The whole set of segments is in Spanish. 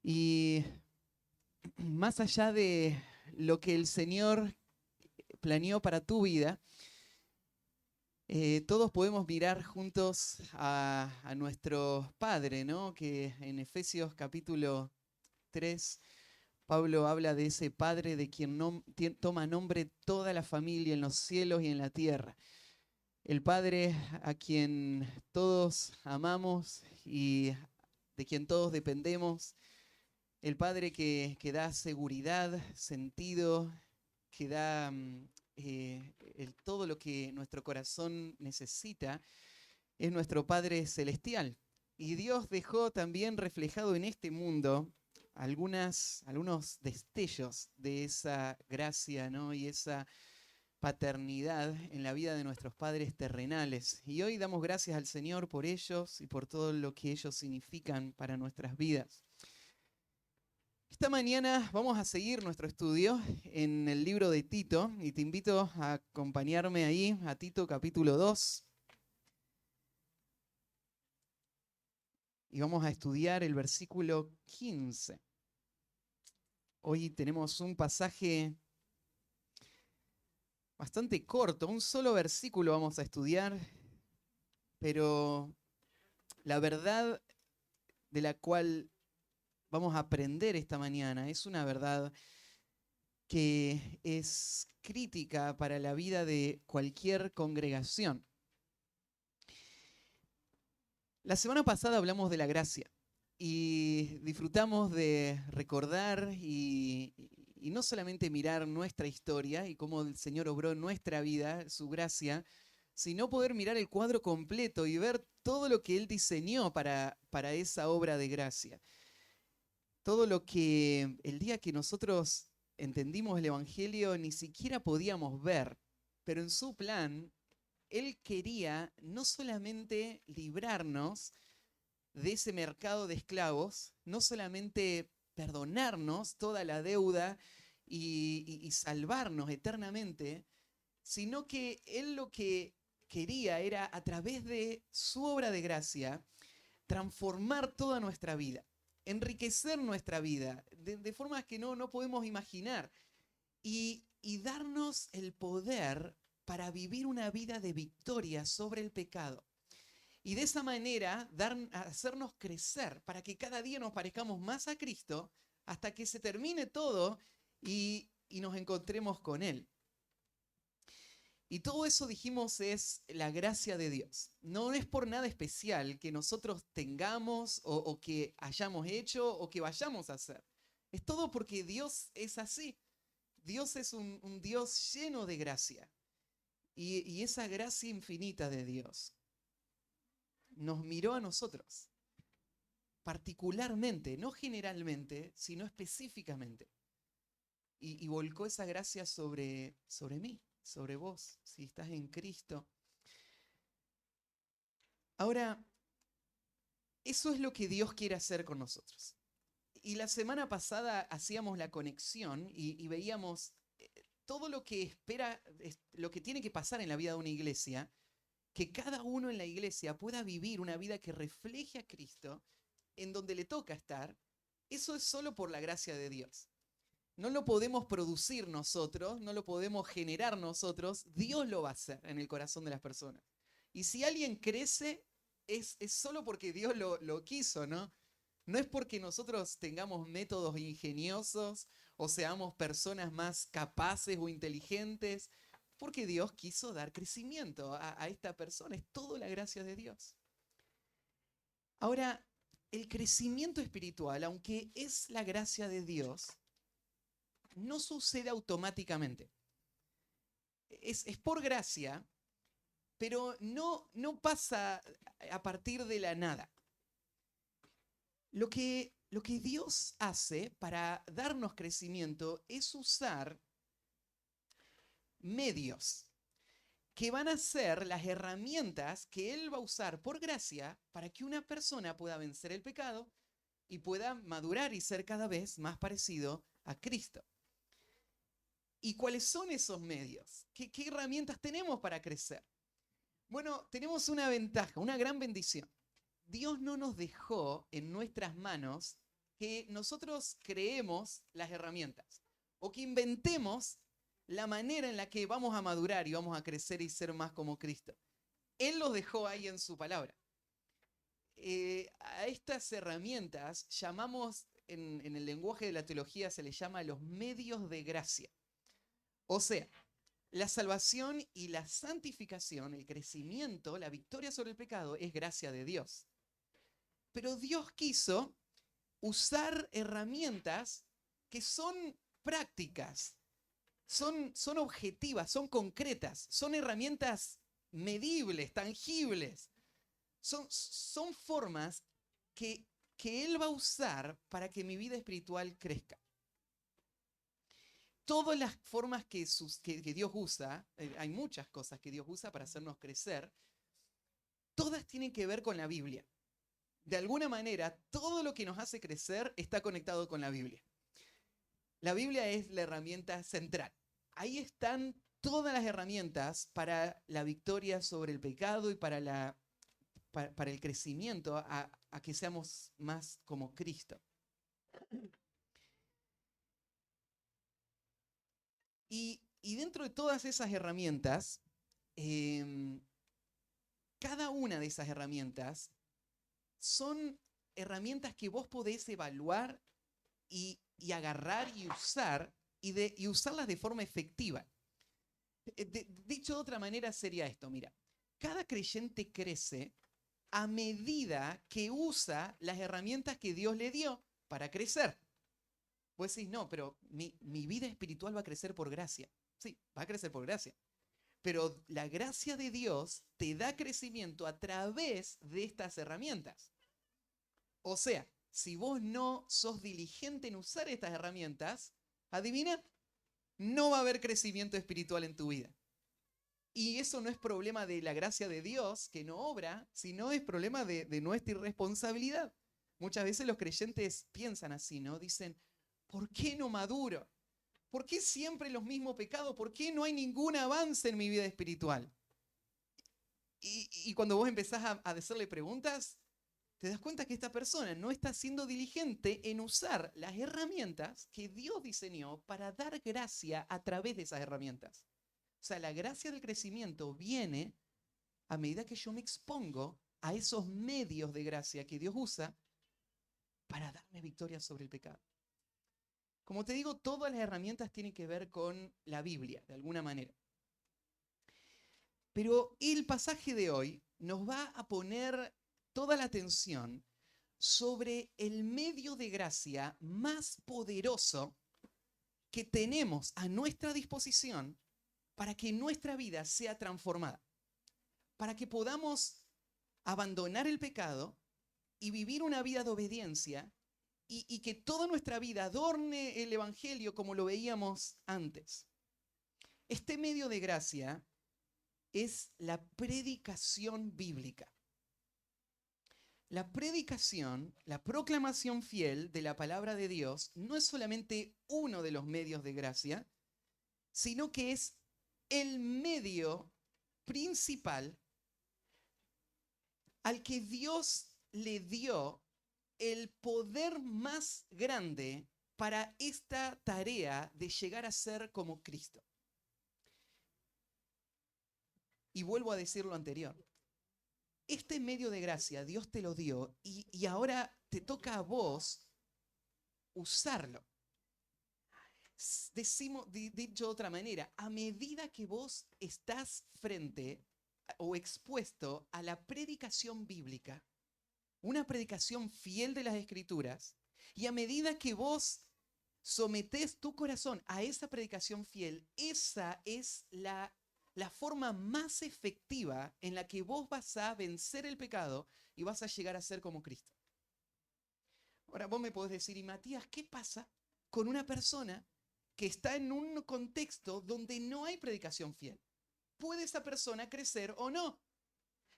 Y más allá de lo que el Señor planeó para tu vida, todos podemos mirar juntos a nuestro Padre, ¿no? Que en Efesios capítulo 3, Pablo habla de ese Padre de quien toma nombre toda la familia en los cielos y en la tierra. El Padre a quien todos amamos y de quien todos dependemos. El Padre que da seguridad, sentido, que da todo lo que nuestro corazón necesita, es nuestro Padre Celestial. Y Dios dejó también reflejado en este mundo algunos destellos de esa gracia, ¿no? Y esa paternidad en la vida de nuestros padres terrenales. Y hoy damos gracias al Señor por ellos y por todo lo que ellos significan para nuestras vidas. Esta mañana vamos a seguir nuestro estudio en el libro de Tito y te invito a acompañarme ahí a Tito capítulo 2 y vamos a estudiar el versículo 15. Hoy tenemos un pasaje bastante corto, un solo versículo vamos a estudiar, pero la verdad de la cual vamos a aprender esta mañana es una verdad que es crítica para la vida de cualquier congregación. La semana pasada hablamos de la gracia y disfrutamos de recordar y no solamente mirar nuestra historia y cómo el Señor obró en nuestra vida, su gracia, sino poder mirar el cuadro completo y ver todo lo que Él diseñó para esa obra de gracia. Todo lo que el día que nosotros entendimos el Evangelio ni siquiera podíamos ver, pero en su plan, Él quería no solamente librarnos de ese mercado de esclavos, no solamente perdonarnos toda la deuda y salvarnos eternamente, sino que Él lo que quería era, a través de su obra de gracia, transformar toda nuestra vida, enriquecer nuestra vida de formas que no podemos imaginar y darnos el poder para vivir una vida de victoria sobre el pecado. Y de esa manera hacernos crecer para que cada día nos parezcamos más a Cristo hasta que se termine todo y nos encontremos con Él. Y todo eso, dijimos, es la gracia de Dios. No es por nada especial que nosotros tengamos o que hayamos hecho o que vayamos a hacer. Es todo porque Dios es así. Dios es un Dios lleno de gracia. Y esa gracia infinita de Dios nos miró a nosotros, particularmente, no generalmente, sino específicamente. Y volcó esa gracia sobre mí, sobre vos, si estás en Cristo. Ahora, eso es lo que Dios quiere hacer con nosotros. Y la semana pasada hacíamos la conexión y veíamos todo lo que espera, lo que tiene que pasar en la vida de una iglesia, que cada uno en la iglesia pueda vivir una vida que refleje a Cristo en donde le toca estar. Eso es solo por la gracia de Dios. No lo podemos producir nosotros, no lo podemos generar nosotros, Dios lo va a hacer en el corazón de las personas. Y si alguien crece, es solo porque Dios lo quiso, ¿no? No es porque nosotros tengamos métodos ingeniosos o seamos personas más capaces o inteligentes, porque Dios quiso dar crecimiento a esta persona. Es toda la gracia de Dios. Ahora, el crecimiento espiritual, aunque es la gracia de Dios, no sucede automáticamente. Es por gracia, pero no pasa a partir de la nada. Lo que Dios hace para darnos crecimiento es usar medios que van a ser las herramientas que Él va a usar por gracia para que una persona pueda vencer el pecado y pueda madurar y ser cada vez más parecido a Cristo. ¿Y cuáles son esos medios? ¿Qué herramientas tenemos para crecer? Bueno, tenemos una ventaja, una gran bendición. Dios no nos dejó en nuestras manos que nosotros creemos las herramientas o que inventemos la manera en la que vamos a madurar y vamos a crecer y ser más como Cristo. Él los dejó ahí en su palabra. A estas herramientas llamamos, en el lenguaje de la teología se les llama los medios de gracia. O sea, la salvación y la santificación, el crecimiento, la victoria sobre el pecado es gracia de Dios. Pero Dios quiso usar herramientas que son prácticas, son objetivas, son concretas, son herramientas medibles, tangibles. Son formas que Él va a usar para que mi vida espiritual crezca. Todas las formas que Dios usa, hay muchas cosas que Dios usa para hacernos crecer, todas tienen que ver con la Biblia. De alguna manera, todo lo que nos hace crecer está conectado con la Biblia. La Biblia es la herramienta central. Ahí están todas las herramientas para la victoria sobre el pecado y para el crecimiento a que seamos más como Cristo. Y dentro de todas esas herramientas, cada una de esas herramientas son herramientas que vos podés evaluar y agarrar y usar y usarlas de forma efectiva. Dicho de otra manera sería esto, mira, cada creyente crece a medida que usa las herramientas que Dios le dio para crecer. Vos decís, no, pero mi vida espiritual va a crecer por gracia. Sí, va a crecer por gracia. Pero la gracia de Dios te da crecimiento a través de estas herramientas. O sea, si vos no sos diligente en usar estas herramientas, adivina, no va a haber crecimiento espiritual en tu vida. Y eso no es problema de la gracia de Dios, que no obra, sino es problema de nuestra irresponsabilidad. Muchas veces los creyentes piensan así, ¿no? Dicen, ¿por qué no maduro? ¿Por qué siempre los mismos pecados? ¿Por qué no hay ningún avance en mi vida espiritual? Y cuando vos empezás a hacerle preguntas, te das cuenta que esta persona no está siendo diligente en usar las herramientas que Dios diseñó para dar gracia a través de esas herramientas. O sea, la gracia del crecimiento viene a medida que yo me expongo a esos medios de gracia que Dios usa para darme victoria sobre el pecado. Como te digo, todas las herramientas tienen que ver con la Biblia, de alguna manera. Pero el pasaje de hoy nos va a poner toda la atención sobre el medio de gracia más poderoso que tenemos a nuestra disposición para que nuestra vida sea transformada, para que podamos abandonar el pecado y vivir una vida de obediencia y que toda nuestra vida adorne el Evangelio como lo veíamos antes. Este medio de gracia es la predicación bíblica. La predicación, la proclamación fiel de la palabra de Dios no es solamente uno de los medios de gracia, sino que es el medio principal al que Dios le dio el poder más grande para esta tarea de llegar a ser como Cristo. Y vuelvo a decir lo anterior. Este medio de gracia Dios te lo dio y ahora te toca a vos usarlo. Dicho de otra manera, a medida que vos estás frente o expuesto a la predicación bíblica, una predicación fiel de las Escrituras, y a medida que vos sometés tu corazón a esa predicación fiel, esa es la forma más efectiva en la que vos vas a vencer el pecado y vas a llegar a ser como Cristo. Ahora vos me podés decir, y Matías, ¿qué pasa con una persona que está en un contexto donde no hay predicación fiel? ¿Puede esa persona crecer o no?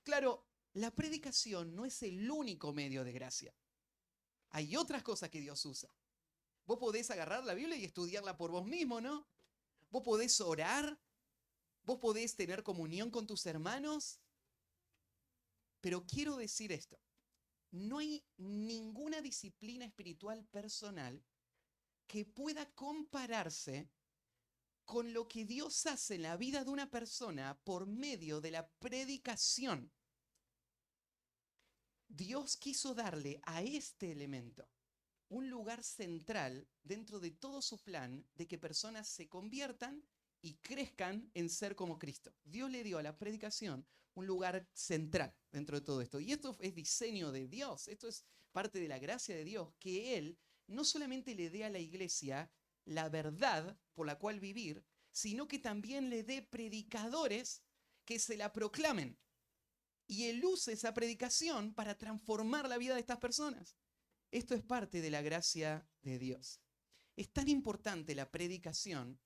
Claro, la predicación no es el único medio de gracia. Hay otras cosas que Dios usa. Vos podés agarrar la Biblia y estudiarla por vos mismo, ¿no? Vos podés orar, vos podés tener comunión con tus hermanos. Pero quiero decir esto. no hay ninguna disciplina espiritual personal que pueda compararse con lo que Dios hace en la vida de una persona por medio de la predicación. Dios quiso darle a este elemento un lugar central dentro de todo su plan de que personas se conviertan y crezcan en ser como Cristo. Dios le dio a la predicación un lugar central dentro de todo esto. Y esto es diseño de Dios, esto es parte de la gracia de Dios, que Él no solamente le dé a la iglesia la verdad por la cual vivir, sino que también le dé predicadores que se la proclamen. Y Él usa esa predicación para transformar la vida de estas personas. Esto es parte de la gracia de Dios. Es tan importante la predicación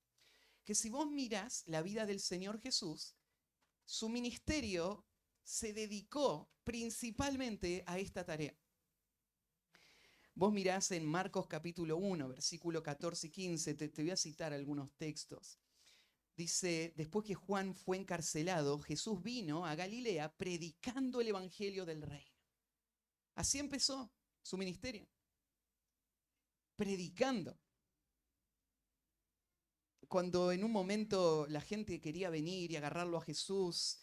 que si vos mirás la vida del Señor Jesús, su ministerio se dedicó principalmente a esta tarea. Vos mirás en Marcos capítulo 1, versículo 14 y 15, te voy a citar algunos textos. Dice, después que Juan fue encarcelado, Jesús vino a Galilea predicando el evangelio del reino. Así empezó su ministerio, predicando. Cuando en un momento la gente quería venir y agarrarlo a Jesús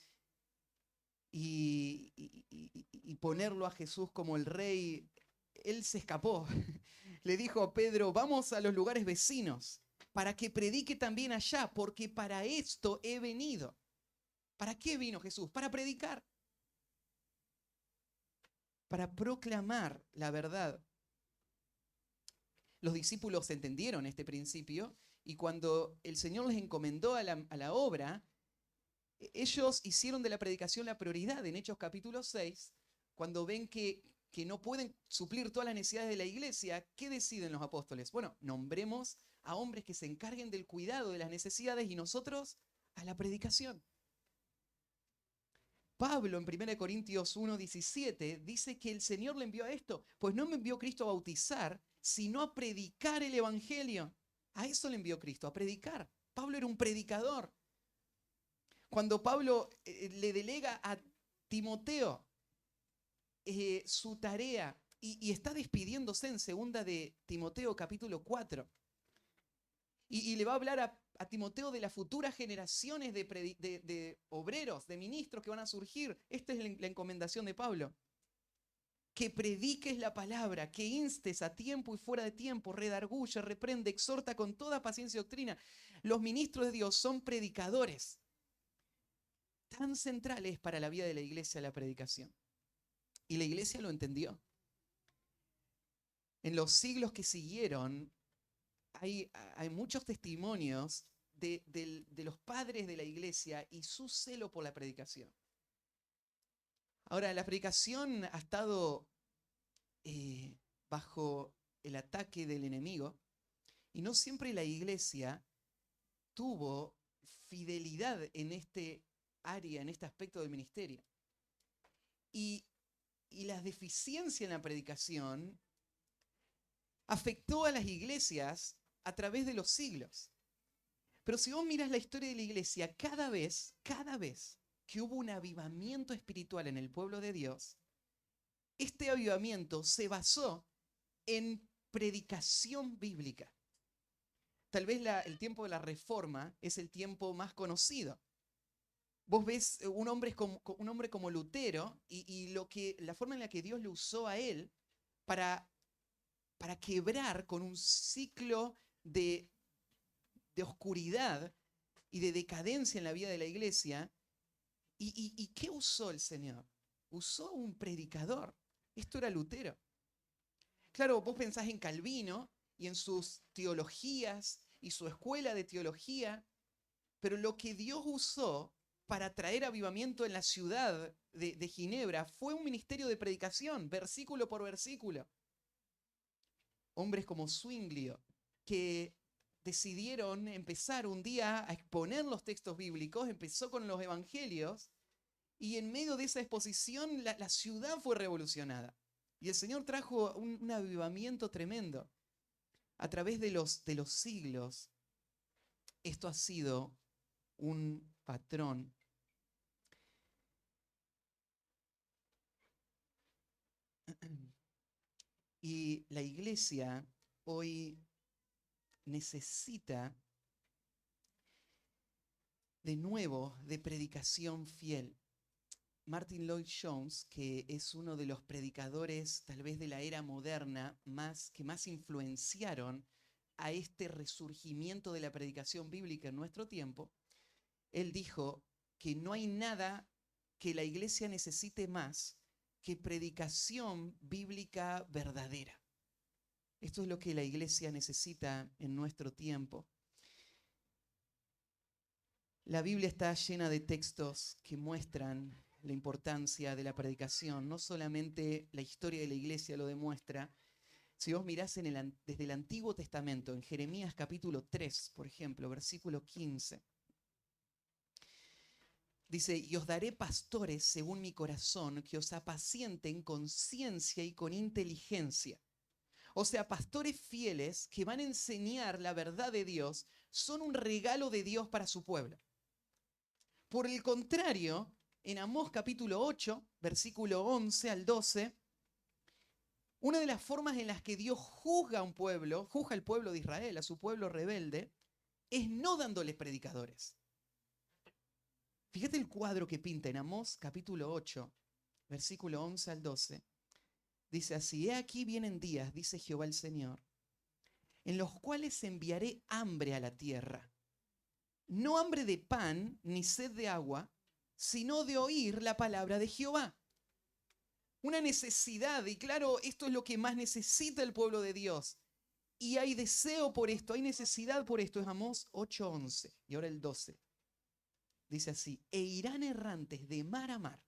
y ponerlo a Jesús como el rey, él se escapó. Le dijo a Pedro, vamos a los lugares vecinos para que predique también allá, porque para esto he venido. ¿Para qué vino Jesús? Para predicar, para proclamar la verdad. Los discípulos entendieron este principio y cuando el Señor les encomendó a la obra, ellos hicieron de la predicación la prioridad. En Hechos capítulo 6, cuando ven que no pueden suplir todas las necesidades de la iglesia, ¿qué deciden los apóstoles? Bueno, nombremos a hombres que se encarguen del cuidado de las necesidades y nosotros a la predicación. Pablo en 1 Corintios 1:17 dice que el Señor le envió a esto, pues no me envió Cristo a bautizar, sino a predicar el evangelio. A eso le envió Cristo, a predicar. Pablo era un predicador. Cuando Pablo le delega a Timoteo su tarea y está despidiéndose en 2 de Timoteo capítulo 4 y le va a hablar a Timoteo de las futuras generaciones de obreros, de ministros que van a surgir. Esta es la encomendación de Pablo. Que prediques la palabra, que instes a tiempo y fuera de tiempo, redarguye, reprende, exhorta con toda paciencia y doctrina. Los ministros de Dios son predicadores. Tan central es para la vida de la iglesia la predicación. Y la iglesia lo entendió. En los siglos que siguieron, hay muchos testimonios de los padres de la iglesia y su celo por la predicación. Ahora, la predicación ha estado bajo el ataque del enemigo y no siempre la iglesia tuvo fidelidad en este área, en este aspecto del ministerio. Y la deficiencia en la predicación afectó a las iglesias a través de los siglos. Pero si vos miras la historia de la iglesia, cada vez que hubo un avivamiento espiritual en el pueblo de Dios, este avivamiento se basó en predicación bíblica. Tal vez el tiempo de la Reforma es el tiempo más conocido. Vos ves un hombre como Lutero y la forma en la que Dios lo usó a él para quebrar con un ciclo de oscuridad y de decadencia en la vida de la iglesia. ¿Y qué usó el Señor? Usó un predicador. Esto era Lutero. Claro, vos pensás en Calvino y en sus teologías y su escuela de teología, pero lo que Dios usó para traer avivamiento en la ciudad de Ginebra fue un ministerio de predicación, versículo por versículo. Hombres como Zwinglio, que decidieron empezar un día a exponer los textos bíblicos, empezó con los evangelios, y en medio de esa exposición la ciudad fue revolucionada. Y el Señor trajo un avivamiento tremendo. A través de los siglos, esto ha sido un patrón. Y la iglesia hoy necesita de nuevo de predicación fiel. Martin Lloyd-Jones, que es uno de los predicadores tal vez de la era moderna que más influenciaron a este resurgimiento de la predicación bíblica en nuestro tiempo, él dijo que no hay nada que la iglesia necesite más que predicación bíblica verdadera. Esto es lo que la iglesia necesita en nuestro tiempo. La Biblia está llena de textos que muestran la importancia de la predicación. No solamente la historia de la iglesia lo demuestra. Si vos mirás desde el Antiguo Testamento, en Jeremías capítulo 3, por ejemplo, versículo 15, dice: y os daré pastores según mi corazón, que os apacienten con ciencia y con inteligencia. O sea, pastores fieles que van a enseñar la verdad de Dios, son un regalo de Dios para su pueblo. Por el contrario, en Amós capítulo 8, versículo 11 al 12, una de las formas en las que Dios juzga a un pueblo, juzga al pueblo de Israel, a su pueblo rebelde, es no dándoles predicadores. Fíjate el cuadro que pinta en Amós capítulo 8, versículo 11 al 12. Dice así: he aquí vienen días, dice Jehová el Señor, en los cuales enviaré hambre a la tierra. No hambre de pan ni sed de agua, sino de oír la palabra de Jehová. Una necesidad, y claro, esto es lo que más necesita el pueblo de Dios. Y hay deseo por esto, hay necesidad por esto. Es Amós 8:11 y ahora el 12. Dice así: e irán errantes de mar a mar,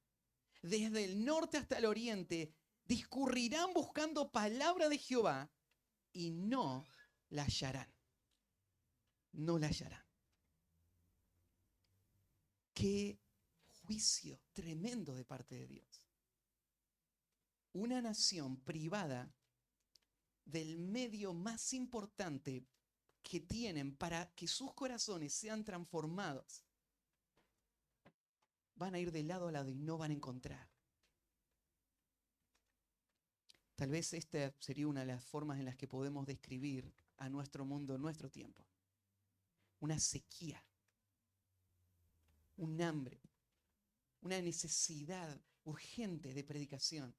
desde el norte hasta el oriente, discurrirán buscando palabra de Jehová y no la hallarán. No la hallarán. Qué juicio tremendo de parte de Dios. Una nación privada del medio más importante que tienen para que sus corazones sean transformados, van a ir de lado a lado y no van a encontrar. Tal vez esta sería una de las formas en las que podemos describir a nuestro mundo en nuestro tiempo. Una sequía, un hambre, una necesidad urgente de predicación,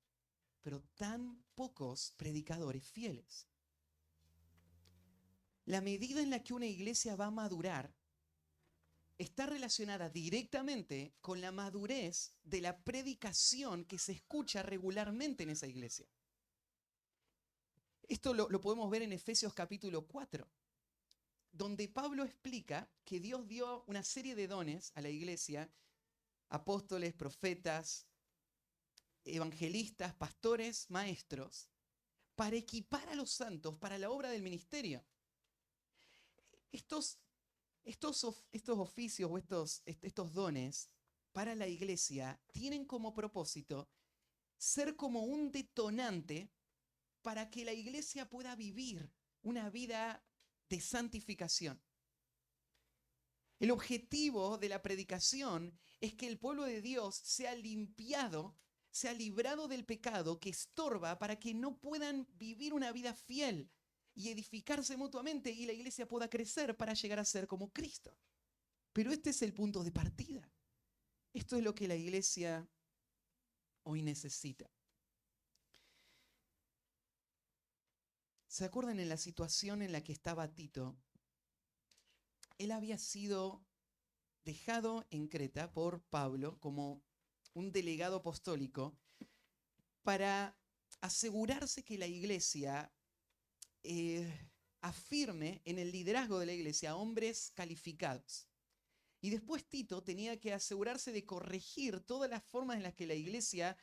pero tan pocos predicadores fieles. La medida en la que una iglesia va a madurar está relacionada directamente con la madurez de la predicación que se escucha regularmente en esa iglesia. Esto lo podemos ver en Efesios capítulo 4, donde Pablo explica que Dios dio una serie de dones a la iglesia: apóstoles, profetas, evangelistas, pastores, maestros, para equipar a los santos para la obra del ministerio. Estos oficios o estos dones para la iglesia tienen como propósito ser como un detonante para que la iglesia pueda vivir una vida de santificación. El objetivo de la predicación es que el pueblo de Dios sea limpiado, sea librado del pecado que estorba para que no puedan vivir una vida fiel y edificarse mutuamente y la iglesia pueda crecer para llegar a ser como Cristo. Pero este es el punto de partida. Esto es lo que la iglesia hoy necesita. ¿Se acuerdan en la situación en la que estaba Tito? Él había sido dejado en Creta por Pablo como un delegado apostólico para asegurarse que la iglesia afirme en el liderazgo de la iglesia a hombres calificados. Y después Tito tenía que asegurarse de corregir todas las formas en las que la iglesia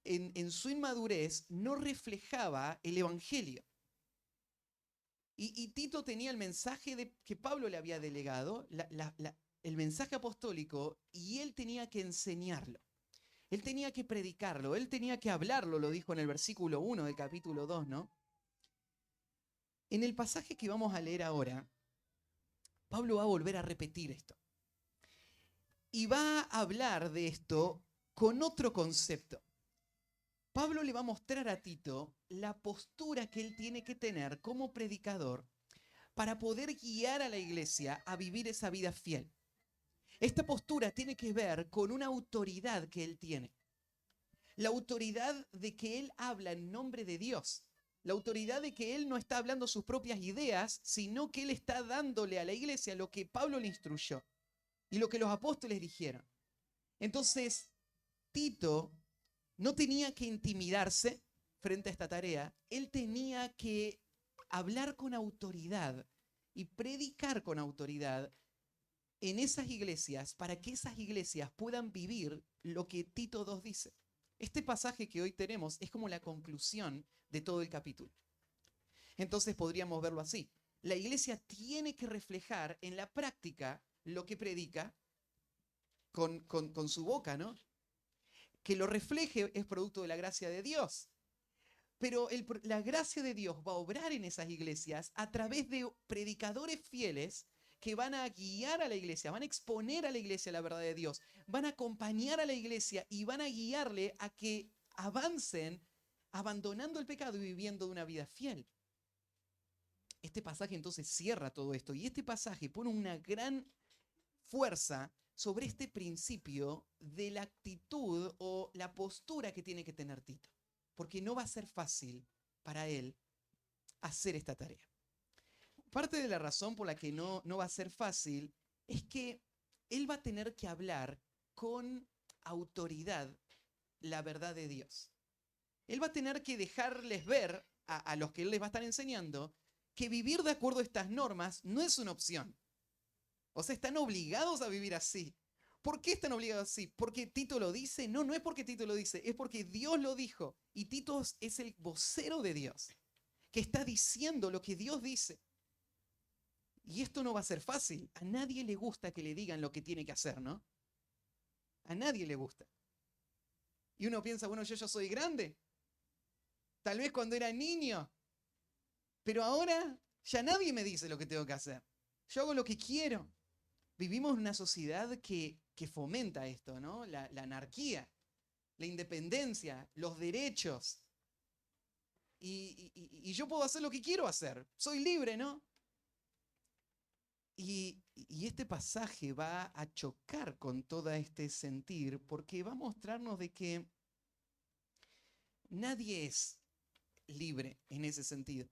en su inmadurez no reflejaba el evangelio. Y Tito tenía el mensaje que Pablo le había delegado, el mensaje apostólico, y él tenía que enseñarlo. Él tenía que predicarlo, él tenía que hablarlo, lo dijo en el versículo 1 del capítulo 2, ¿no? En el pasaje que vamos a leer ahora, Pablo va a volver a repetir esto. Y va a hablar de esto con otro concepto. Pablo le va a mostrar a Tito la postura que él tiene que tener como predicador para poder guiar a la iglesia a vivir esa vida fiel. Esta postura tiene que ver con una autoridad que él tiene. La autoridad de que él habla en nombre de Dios. La autoridad de que él no está hablando sus propias ideas, sino que él está dándole a la iglesia lo que Pablo le instruyó y lo que los apóstoles dijeron. Entonces, Tito no tenía que intimidarse frente a esta tarea, él tenía que hablar con autoridad y predicar con autoridad en esas iglesias para que esas iglesias puedan vivir lo que Tito 2 dice. Este pasaje que hoy tenemos es como la conclusión de todo el capítulo. Entonces podríamos verlo así. La iglesia tiene que reflejar en la práctica lo que predica con su boca, ¿no? Que lo refleje es producto de la gracia de Dios. Pero la gracia de Dios va a obrar en esas iglesias a través de predicadores fieles que van a guiar a la iglesia, van a exponer a la iglesia la verdad de Dios, van a acompañar a la iglesia y van a guiarle a que avancen abandonando el pecado y viviendo una vida fiel. Este pasaje entonces cierra todo esto y este pasaje pone una gran fuerza sobre este principio de la actitud o la postura que tiene que tener Tito, porque no va a ser fácil para él hacer esta tarea. Parte de la razón por la que no va a ser fácil es que él va a tener que hablar con autoridad la verdad de Dios. Él va a tener que dejarles ver a los que él les va a estar enseñando que vivir de acuerdo a estas normas no es una opción. O sea, están obligados a vivir así. ¿Por qué están obligados así? ¿Porque Tito lo dice? No, no es porque Tito lo dice, es porque Dios lo dijo. Y Tito es el vocero de Dios, que está diciendo lo que Dios dice. Y esto no va a ser fácil. A nadie le gusta que le digan lo que tiene que hacer, ¿no? A nadie le gusta. Y uno piensa, bueno, yo ya soy grande. Tal vez cuando era niño. Pero ahora ya nadie me dice lo que tengo que hacer. Yo hago lo que quiero. Vivimos en una sociedad que fomenta esto, ¿no? La anarquía, la independencia, los derechos. Y yo puedo hacer lo que quiero hacer. Soy libre, ¿no? Y este pasaje va a chocar con todo este sentir porque va a mostrarnos de que nadie es libre en ese sentido.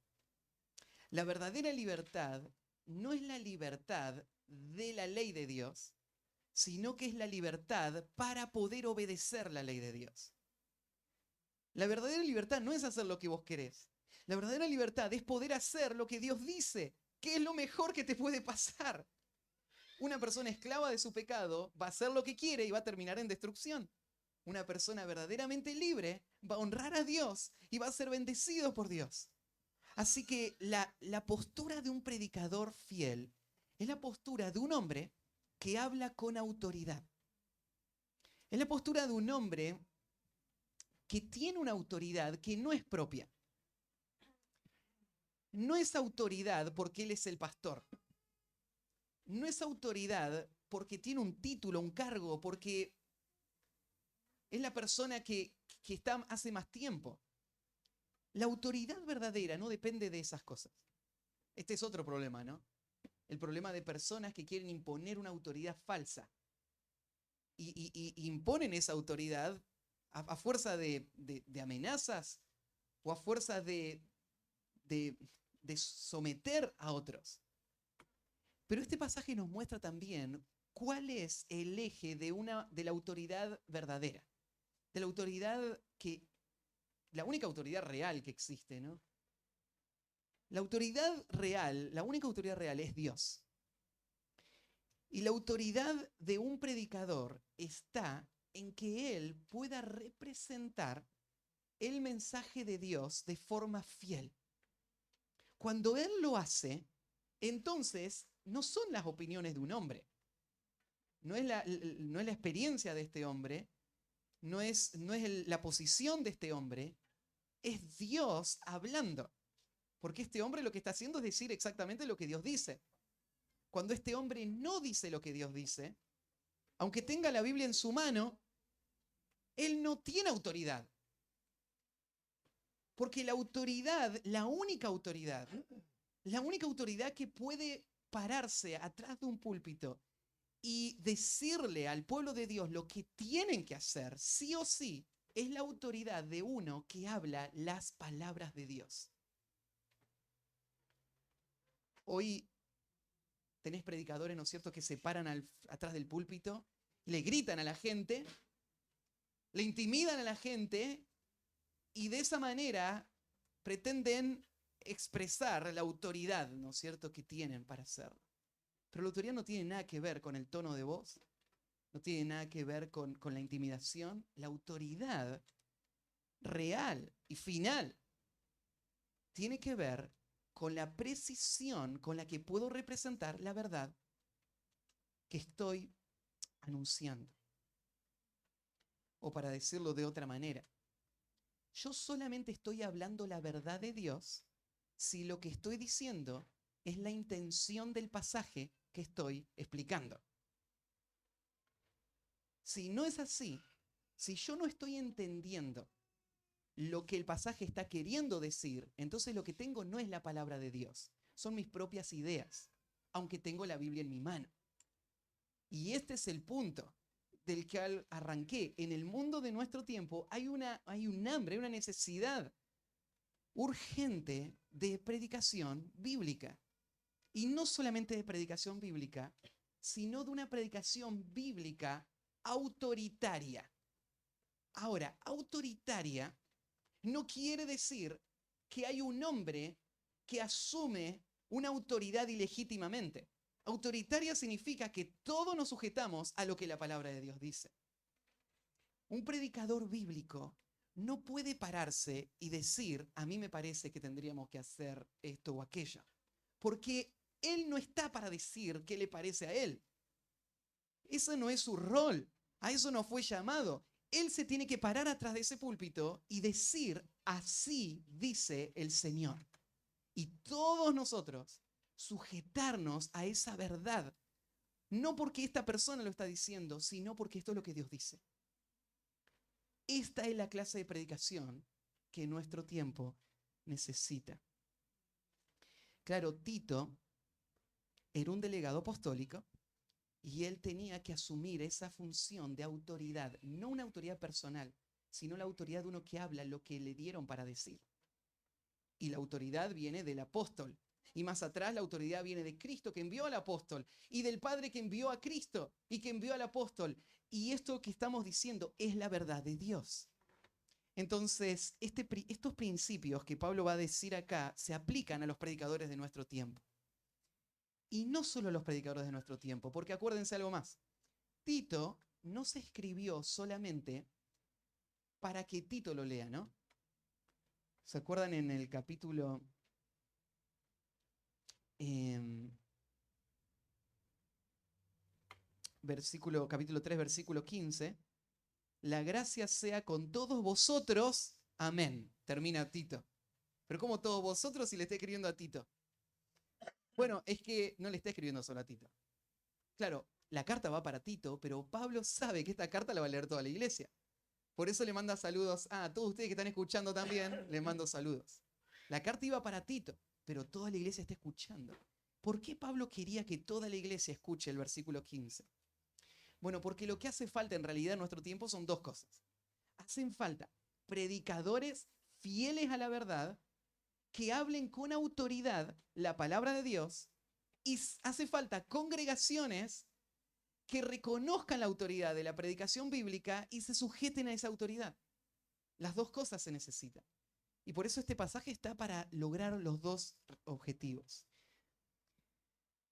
La verdadera libertad no es la libertad de la ley de Dios, sino que es la libertad para poder obedecer la ley de Dios. La verdadera libertad no es hacer lo que vos querés. La verdadera libertad es poder hacer lo que Dios dice, que es lo mejor que te puede pasar. Una persona esclava de su pecado va a hacer lo que quiere y va a terminar en destrucción. Una persona verdaderamente libre va a honrar a Dios y va a ser bendecido por Dios. Así que la postura de un predicador fiel es la postura de un hombre que habla con autoridad. Es la postura de un hombre que tiene una autoridad que no es propia. No es autoridad porque él es el pastor. No es autoridad porque tiene un título, un cargo, porque es la persona que está hace más tiempo. La autoridad verdadera no depende de esas cosas. Este es otro problema, ¿no? El problema de personas que quieren imponer una autoridad falsa. Y imponen esa autoridad a fuerza de amenazas o a fuerza de someter a otros. Pero este pasaje nos muestra también cuál es el eje de la autoridad verdadera, de la autoridad la única autoridad real que existe, ¿no? La autoridad real, la única autoridad real es Dios. Y la autoridad de un predicador está en que él pueda representar el mensaje de Dios de forma fiel. Cuando él lo hace, entonces no son las opiniones de un hombre, no es la experiencia de este hombre, no es la posición de este hombre, es Dios hablando. Porque este hombre lo que está haciendo es decir exactamente lo que Dios dice. Cuando este hombre no dice lo que Dios dice, aunque tenga la Biblia en su mano, él no tiene autoridad. Porque la autoridad, la única autoridad que puede pararse atrás de un púlpito y decirle al pueblo de Dios lo que tienen que hacer, sí o sí, es la autoridad de uno que habla las palabras de Dios. Hoy tenés predicadores, ¿no es cierto?, que se paran atrás del púlpito, le gritan a la gente, le intimidan a la gente y de esa manera pretenden expresar la autoridad, ¿no es cierto?, que tienen para hacerlo. Pero la autoridad no tiene nada que ver con el tono de voz, no tiene nada que ver con la intimidación. La autoridad real y final tiene que ver con la precisión con la que puedo representar la verdad que estoy anunciando. O para decirlo de otra manera, yo solamente estoy hablando la verdad de Dios si lo que estoy diciendo es la intención del pasaje que estoy explicando. Si no es así, si yo no estoy entendiendo lo que el pasaje está queriendo decir, entonces lo que tengo no es la palabra de Dios, son mis propias ideas, aunque tengo la Biblia en mi mano. Y este es el punto del que arranqué. En el mundo de nuestro tiempo hay un hambre, hay una necesidad urgente de predicación bíblica. Y no solamente de predicación bíblica, sino de una predicación bíblica autoritaria. Ahora, autoritaria no quiere decir que hay un hombre que asume una autoridad ilegítimamente. Autoritaria significa que todos nos sujetamos a lo que la palabra de Dios dice. Un predicador bíblico no puede pararse y decir, a mí me parece que tendríamos que hacer esto o aquello, porque él no está para decir qué le parece a él. Ese no es su rol, a eso no fue llamado. Él se tiene que parar atrás de ese púlpito y decir, así dice el Señor. Y todos nosotros sujetarnos a esa verdad, no porque esta persona lo está diciendo, sino porque esto es lo que Dios dice. Esta es la clase de predicación que nuestro tiempo necesita. Claro, Tito era un delegado apostólico y él tenía que asumir esa función de autoridad, no una autoridad personal, sino la autoridad de uno que habla lo que le dieron para decir. Y la autoridad viene del apóstol. Y más atrás la autoridad viene de Cristo que envió al apóstol y del Padre que envió a Cristo y que envió al apóstol. Y esto que estamos diciendo es la verdad de Dios. Entonces, estos principios que Pablo va a decir acá se aplican a los predicadores de nuestro tiempo. Y no solo a los predicadores de nuestro tiempo, porque acuérdense algo más. Tito no se escribió solamente para que Tito lo lea, ¿no? ¿Se acuerdan en el capítulo capítulo 3, versículo 15? La gracia sea con todos vosotros. Amén. Termina Tito. Pero ¿cómo todos vosotros si le está escribiendo a Tito? Bueno, es que no le está escribiendo solo a Tito. Claro, la carta va para Tito, pero Pablo sabe que esta carta la va a leer toda la iglesia. Por eso le manda saludos a todos ustedes que están escuchando también, les mando saludos. La carta iba para Tito, pero toda la iglesia está escuchando. ¿Por qué Pablo quería que toda la iglesia escuche el versículo 15? Bueno, porque lo que hace falta en realidad en nuestro tiempo son dos cosas. Hacen falta predicadores fieles a la verdad que hablen con autoridad la palabra de Dios y hace falta congregaciones que reconozcan la autoridad de la predicación bíblica y se sujeten a esa autoridad. Las dos cosas se necesitan. Y por eso este pasaje está para lograr los dos objetivos.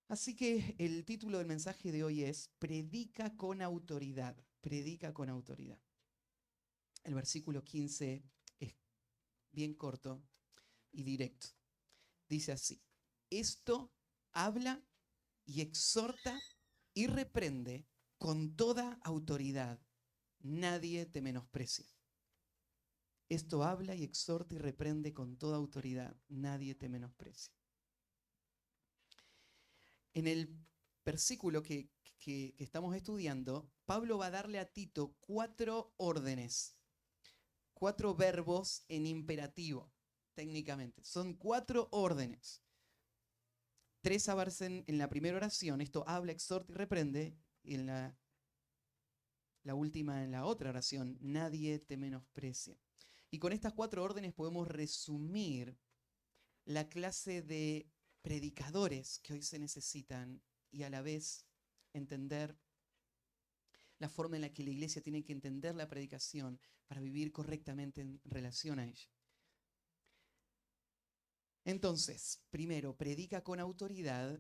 Así que el título del mensaje de hoy es Predica con autoridad. Predica con autoridad. El versículo 15 es bien corto y directo. Dice así: esto habla y exhorta y reprende con toda autoridad. Nadie te menosprecia. Esto habla y exhorta y reprende con toda autoridad. Nadie te menosprecia. En el versículo que estamos estudiando, Pablo va a darle a Tito 4 órdenes, 4 verbos en imperativo. técnicamente. Son 4 órdenes. 3 aparecen en la primera oración. Esto habla, exhorta y reprende. Y en la última, en la otra oración, nadie te menosprecia. Y con estas 4 órdenes podemos resumir la clase de predicadores que hoy se necesitan y a la vez entender la forma en la que la iglesia tiene que entender la predicación para vivir correctamente en relación a ella. Entonces, primero, predica con autoridad,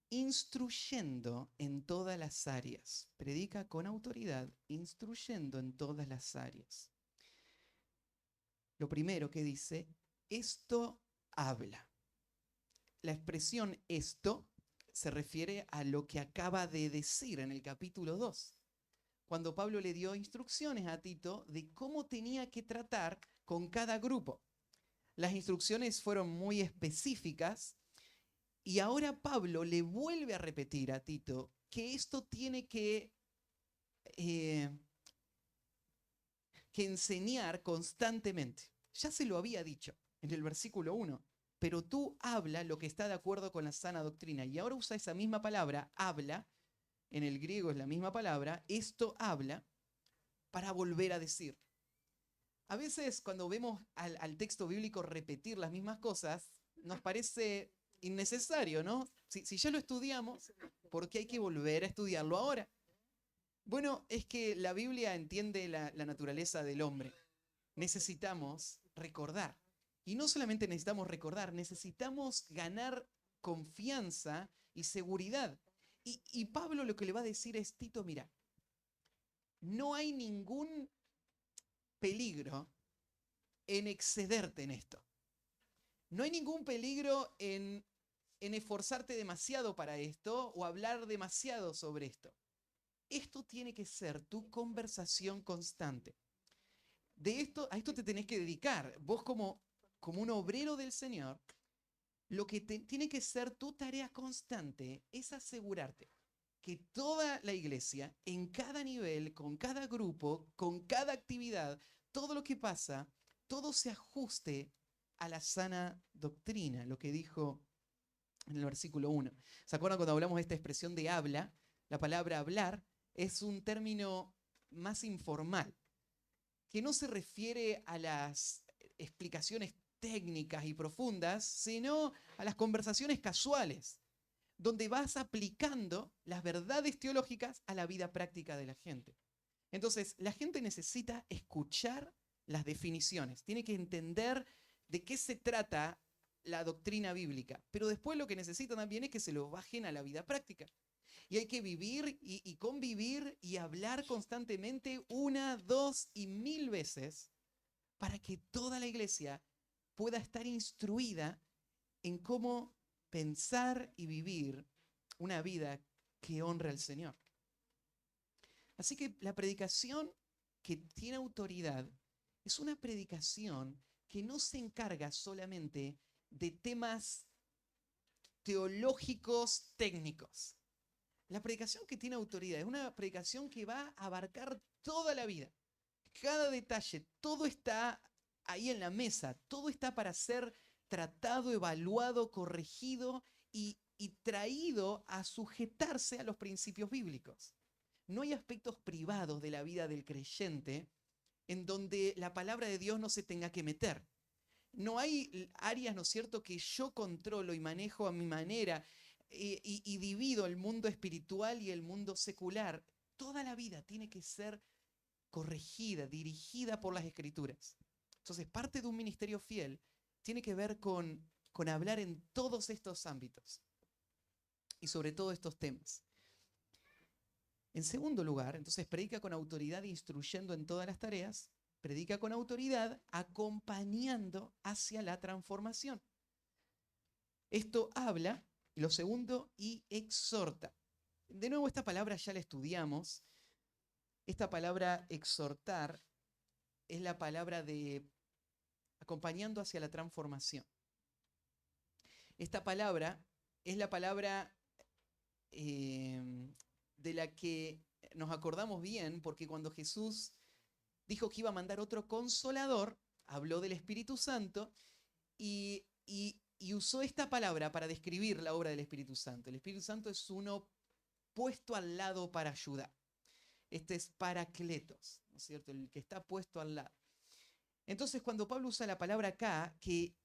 instruyendo en todas las áreas. Predica con autoridad, instruyendo en todas las áreas. Lo primero que dice, esto habla. La expresión esto se refiere a lo que acaba de decir en el capítulo 2, cuando Pablo le dio instrucciones a Tito de cómo tenía que tratar con cada grupo. Las instrucciones fueron muy específicas y ahora Pablo le vuelve a repetir a Tito que esto tiene que enseñar constantemente. Ya se lo había dicho en el versículo 1, pero tú habla lo que está de acuerdo con la sana doctrina. Y ahora usa esa misma palabra, habla, en el griego es la misma palabra, esto habla, para volver a decir. A veces cuando vemos al texto bíblico repetir las mismas cosas, nos parece innecesario, ¿no? Si ya lo estudiamos, ¿por qué hay que volver a estudiarlo ahora? Bueno, es que la Biblia entiende la naturaleza del hombre. Necesitamos recordar. Y no solamente necesitamos recordar, necesitamos ganar confianza y seguridad. Y Pablo lo que le va a decir es, Tito, mira, no hay ningún peligro en excederte en esto. No hay ningún peligro en esforzarte demasiado para esto o hablar demasiado sobre esto. Esto tiene que ser tu conversación constante. A esto te tenés que dedicar. Vos como un obrero del Señor, lo que tiene que ser tu tarea constante es asegurarte que toda la iglesia, en cada nivel, con cada grupo, con cada actividad, todo lo que pasa, todo se ajuste a la sana doctrina, lo que dijo en el versículo 1. ¿Se acuerdan cuando hablamos de esta expresión de habla? La palabra hablar es un término más informal, que no se refiere a las explicaciones técnicas y profundas, sino a las conversaciones casuales, donde vas aplicando las verdades teológicas a la vida práctica de la gente. Entonces, la gente necesita escuchar las definiciones, tiene que entender de qué se trata la doctrina bíblica, pero después lo que necesitan también es que se lo bajen a la vida práctica. Y hay que vivir y convivir y hablar constantemente 1, 2 y 1000 veces para que toda la iglesia pueda estar instruida en cómo pensar y vivir una vida que honra al Señor. Así que la predicación que tiene autoridad es una predicación que no se encarga solamente de temas teológicos técnicos. La predicación que tiene autoridad es una predicación que va a abarcar toda la vida. Cada detalle, todo está ahí en la mesa, todo está para ser tratado, evaluado, corregido y traído a sujetarse a los principios bíblicos. No hay aspectos privados de la vida del creyente en donde la palabra de Dios no se tenga que meter. No hay áreas, ¿no es cierto?, que yo controlo y manejo a mi manera y divido el mundo espiritual y el mundo secular. Toda la vida tiene que ser corregida, dirigida por las Escrituras. Entonces, parte de un ministerio fiel tiene que ver con hablar en todos estos ámbitos y sobre todo estos temas. En segundo lugar, entonces predica con autoridad instruyendo en todas las tareas, predica con autoridad acompañando hacia la transformación. Esto habla, lo segundo, y exhorta. De nuevo, esta palabra ya la estudiamos. Esta palabra exhortar es la palabra de acompañando hacia la transformación. Esta palabra es la palabra de la que nos acordamos bien, porque cuando Jesús dijo que iba a mandar otro consolador, habló del Espíritu Santo y usó esta palabra para describir la obra del Espíritu Santo. El Espíritu Santo es uno puesto al lado para ayudar. Este es Paracletos, ¿no es cierto? El que está puesto al lado. Entonces, cuando Pablo usa la palabra acá, que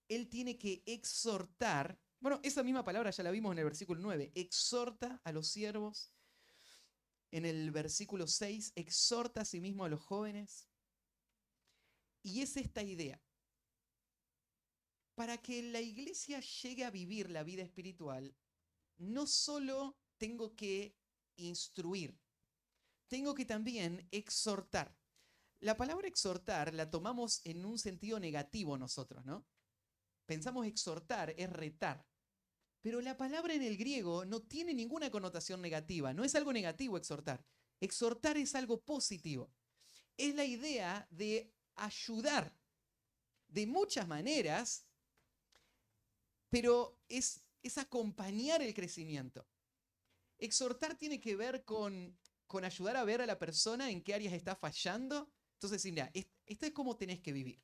él tiene que exhortar, bueno, esa misma palabra ya la vimos en el versículo 9, exhorta a los siervos. En el versículo 6, exhorta a sí mismo a los jóvenes. Y es esta idea. Para que la iglesia llegue a vivir la vida espiritual, no solo tengo que instruir, tengo que también exhortar. La palabra exhortar la tomamos en un sentido negativo nosotros, ¿no? Pensamos exhortar es retar. Pero la palabra en el griego no tiene ninguna connotación negativa, no es algo negativo exhortar. Exhortar es algo positivo. Es la idea de ayudar de muchas maneras, pero es acompañar el crecimiento. Exhortar tiene que ver con ayudar a ver a la persona en qué áreas está fallando. Entonces, mira, esto es cómo tenés que vivir.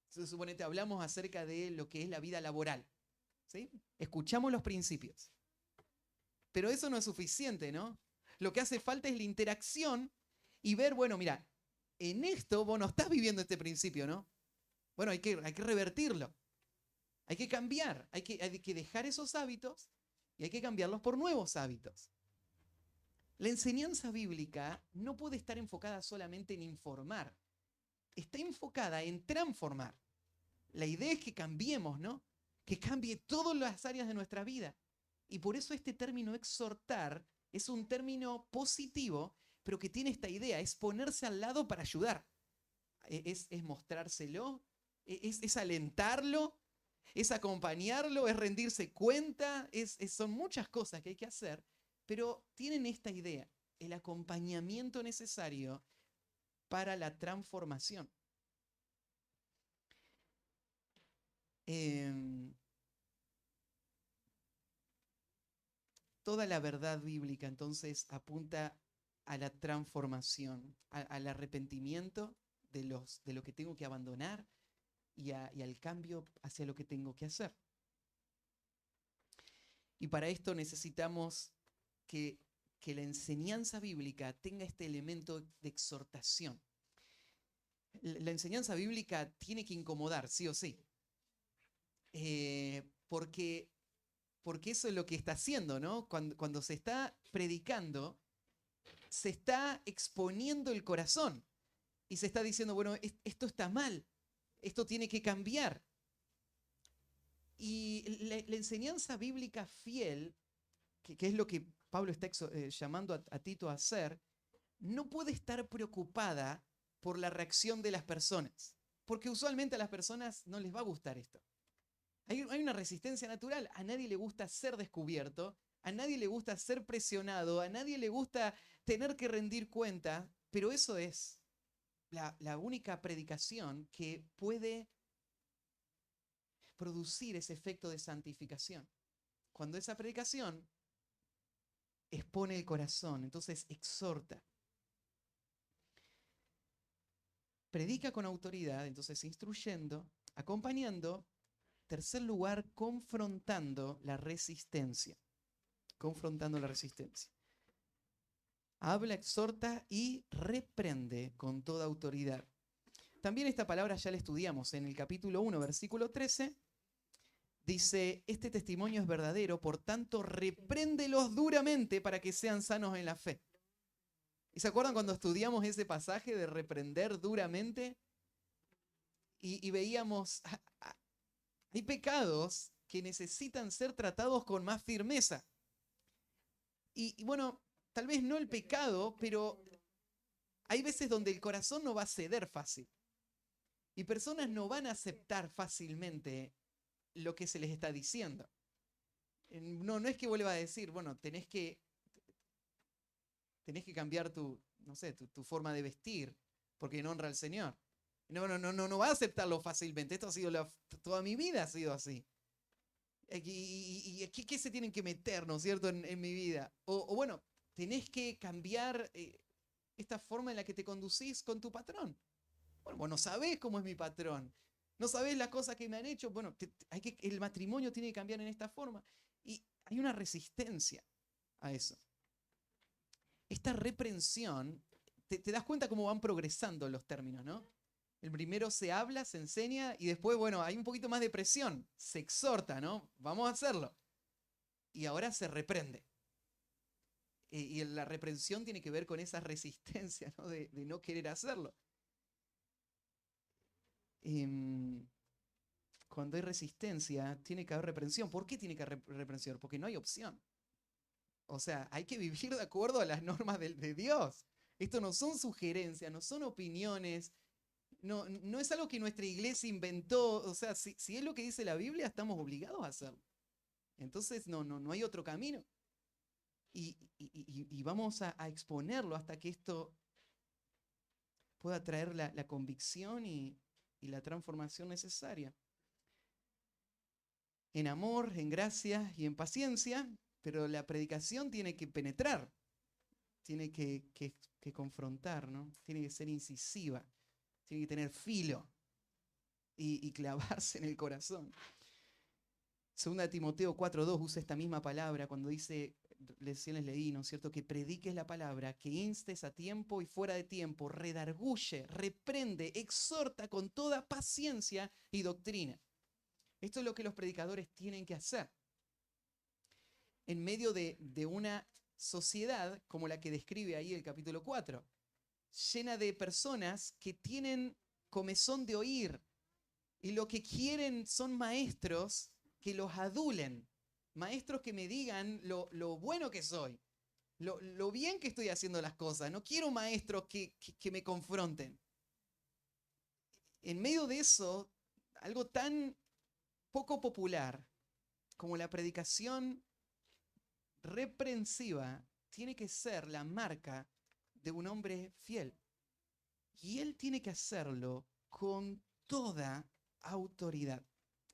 Entonces, suponete, hablamos acerca de lo que es la vida laboral. ¿Sí? Escuchamos los principios. Pero eso no es suficiente, ¿no? Lo que hace falta es la interacción y ver, bueno, mira, en esto vos no estás viviendo este principio, ¿no? Bueno, hay que revertirlo. Hay que cambiar, hay que dejar esos hábitos y hay que cambiarlos por nuevos hábitos. La enseñanza bíblica no puede estar enfocada solamente en informar, está enfocada en transformar. La idea es que cambiemos, ¿no? Que cambie todas las áreas de nuestra vida. Y por eso este término exhortar es un término positivo, pero que tiene esta idea, es ponerse al lado para ayudar. Es mostrárselo, es alentarlo, es acompañarlo, es rendirse cuenta, son muchas cosas que hay que hacer, pero tienen esta idea, el acompañamiento necesario para la transformación. Toda la verdad bíblica entonces apunta a la transformación, al arrepentimiento de lo que tengo que abandonar y al cambio hacia lo que tengo que hacer. Y para esto necesitamos que la enseñanza bíblica tenga este elemento de exhortación. La enseñanza bíblica tiene que incomodar, sí o sí. Porque eso es lo que está haciendo, ¿no? Cuando se está predicando, se está exponiendo el corazón y se está diciendo, bueno, esto está mal, esto tiene que cambiar. Y la enseñanza bíblica fiel, que es lo que Pablo está llamando a Tito a hacer, no puede estar preocupada por la reacción de las personas, porque usualmente a las personas no les va a gustar esto. Hay una resistencia natural, a nadie le gusta ser descubierto, a nadie le gusta ser presionado, a nadie le gusta tener que rendir cuenta, pero eso es la única predicación que puede producir ese efecto de santificación. Cuando esa predicación expone el corazón, entonces exhorta. Predica con autoridad, entonces instruyendo, acompañando. Tercer lugar, confrontando la resistencia. Confrontando la resistencia. Habla, exhorta y reprende con toda autoridad. También esta palabra ya la estudiamos en el capítulo 1, versículo 13. Dice, este testimonio es verdadero, por tanto, repréndelos duramente para que sean sanos en la fe. ¿Y se acuerdan cuando estudiamos ese pasaje de reprender duramente? Y veíamos, hay pecados que necesitan ser tratados con más firmeza. Y bueno, tal vez no el pecado, pero hay veces donde el corazón no va a ceder fácil. Y personas no van a aceptar fácilmente lo que se les está diciendo. No es que vuelva a decir, bueno, tenés que cambiar tu forma de vestir porque no honra al Señor. No va a aceptarlo fácilmente. Esto ha sido toda mi vida ha sido así. ¿Y qué se tienen que meter, ¿no es cierto?, en mi vida. O bueno, tenés que cambiar esta forma en la que te conducís con tu patrón. Bueno, vos no sabés cómo es mi patrón. No sabés las cosas que me han hecho. Bueno, el matrimonio tiene que cambiar en esta forma. Y hay una resistencia a eso. Esta reprensión, te das cuenta cómo van progresando los términos, ¿no? El primero se habla, se enseña y después, bueno, hay un poquito más de presión. Se exhorta, ¿no? Vamos a hacerlo. Y ahora se reprende. Y la reprensión tiene que ver con esa resistencia, ¿no? De no querer hacerlo. Cuando hay resistencia, tiene que haber reprensión. ¿Por qué tiene que haber reprensión? Porque no hay opción. O sea, hay que vivir de acuerdo a las normas de Dios. Esto no son sugerencias, no son opiniones, no es algo que nuestra iglesia inventó. O sea, si es lo que dice la Biblia, estamos obligados a hacerlo. Entonces no hay otro camino. Y vamos a exponerlo hasta que esto pueda traer la convicción y la transformación necesaria. En amor, en gracia y en paciencia, pero la predicación tiene que penetrar, tiene que confrontar, ¿no? Tiene que ser incisiva, tiene que tener filo y clavarse en el corazón. Segunda Timoteo 4:2 usa esta misma palabra cuando dice, recién les leí, ¿no es cierto? Que prediques la palabra, que instes a tiempo y fuera de tiempo, redarguye, reprende, exhorta con toda paciencia y doctrina. Esto es lo que los predicadores tienen que hacer. En medio de una sociedad como la que describe ahí el capítulo 4, llena de personas que tienen comezón de oír y lo que quieren son maestros que los adulen, maestros que me digan lo bueno que soy, lo bien que estoy haciendo las cosas. No quiero maestros que me confronten. En medio de eso, algo tan poco popular como la predicación reprensiva tiene que ser la marca de un hombre fiel. Y él tiene que hacerlo con toda autoridad.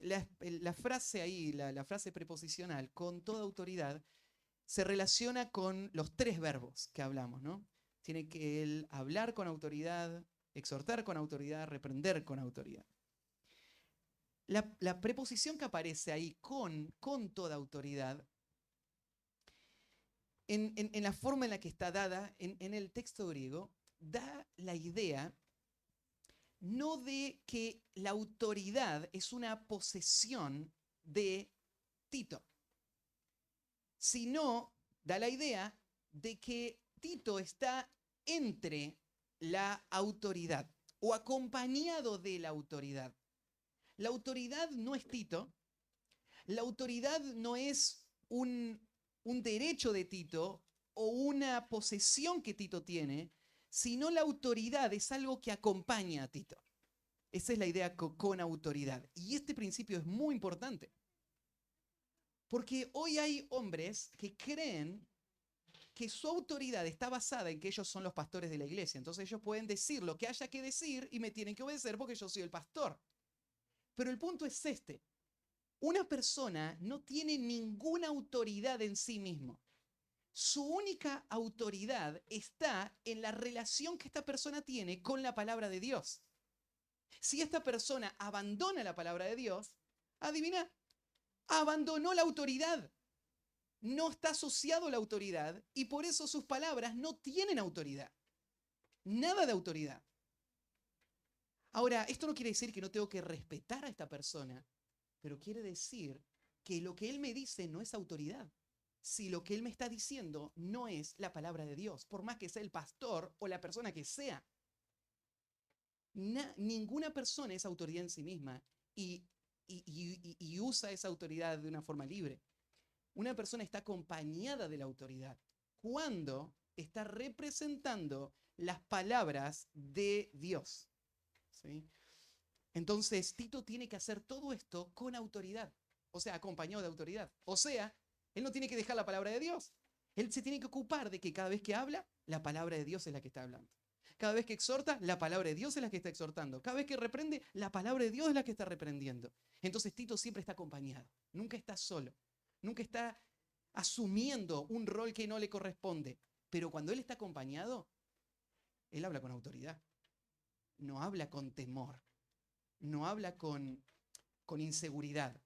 La frase ahí, la frase preposicional, con toda autoridad, se relaciona con los tres verbos que hablamos, ¿no? Tiene que él hablar con autoridad, exhortar con autoridad, reprender con autoridad. La preposición que aparece ahí con toda autoridad, en la forma en la que está dada en el texto griego, da la idea no de que la autoridad es una posesión de Tito, sino da la idea de que Tito está entre la autoridad o acompañado de la autoridad. La autoridad no es Tito, la autoridad no es un derecho de Tito o una posesión que Tito tiene, sino la autoridad es algo que acompaña a Tito. Esa es la idea con autoridad. Y este principio es muy importante. Porque hoy hay hombres que creen que su autoridad está basada en que ellos son los pastores de la iglesia. Entonces ellos pueden decir lo que haya que decir y me tienen que obedecer porque yo soy el pastor. Pero el punto es este. Una persona no tiene ninguna autoridad en sí mismo. Su única autoridad está en la relación que esta persona tiene con la palabra de Dios. Si esta persona abandona la palabra de Dios, adivina, abandonó la autoridad. No está asociado a la autoridad y por eso sus palabras no tienen autoridad. Nada de autoridad. Ahora, esto no quiere decir que no tengo que respetar a esta persona, pero quiere decir que lo que él me dice no es autoridad. Si lo que él me está diciendo no es la palabra de Dios, por más que sea el pastor o la persona que sea. Ninguna persona es autoridad en sí misma y usa esa autoridad de una forma libre. Una persona está acompañada de la autoridad cuando está representando las palabras de Dios. ¿Sí? Entonces, Tito tiene que hacer todo esto con autoridad, o sea, acompañado de autoridad. O sea, él no tiene que dejar la palabra de Dios. Él se tiene que ocupar de que cada vez que habla, la palabra de Dios es la que está hablando. Cada vez que exhorta, la palabra de Dios es la que está exhortando. Cada vez que reprende, la palabra de Dios es la que está reprendiendo. Entonces Tito siempre está acompañado, nunca está solo, nunca está asumiendo un rol que no le corresponde. Pero cuando él está acompañado, él habla con autoridad. no habla con temor, no habla con inseguridad.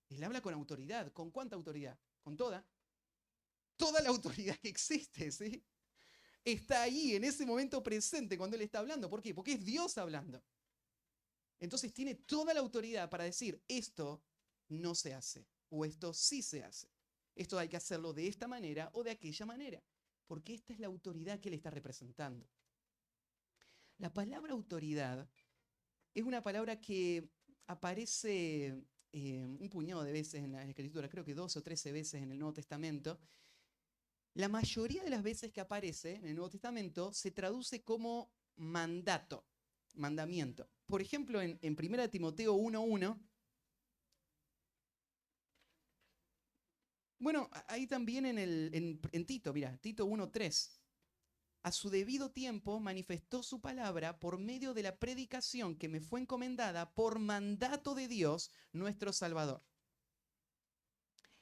Él habla con autoridad. ¿Con cuánta autoridad? Con toda. Toda la autoridad que existe, ¿sí? Está ahí, en ese momento presente, cuando Él está hablando. ¿Por qué? Porque es Dios hablando. Entonces tiene toda la autoridad para decir, esto no se hace, o esto sí se hace. Esto hay que hacerlo de esta manera o de aquella manera, porque esta es la autoridad que Él está representando. La palabra autoridad es una palabra que aparece un puñado de veces en la Escritura, creo que 12 o 13 veces en el Nuevo Testamento. La mayoría de las veces que aparece en el Nuevo Testamento se traduce como mandato, mandamiento. Por ejemplo, en 1 Timoteo 1:1, bueno, ahí también en Tito, mira, Tito 1:3. A su debido tiempo manifestó su palabra por medio de la predicación que me fue encomendada por mandato de Dios, nuestro Salvador.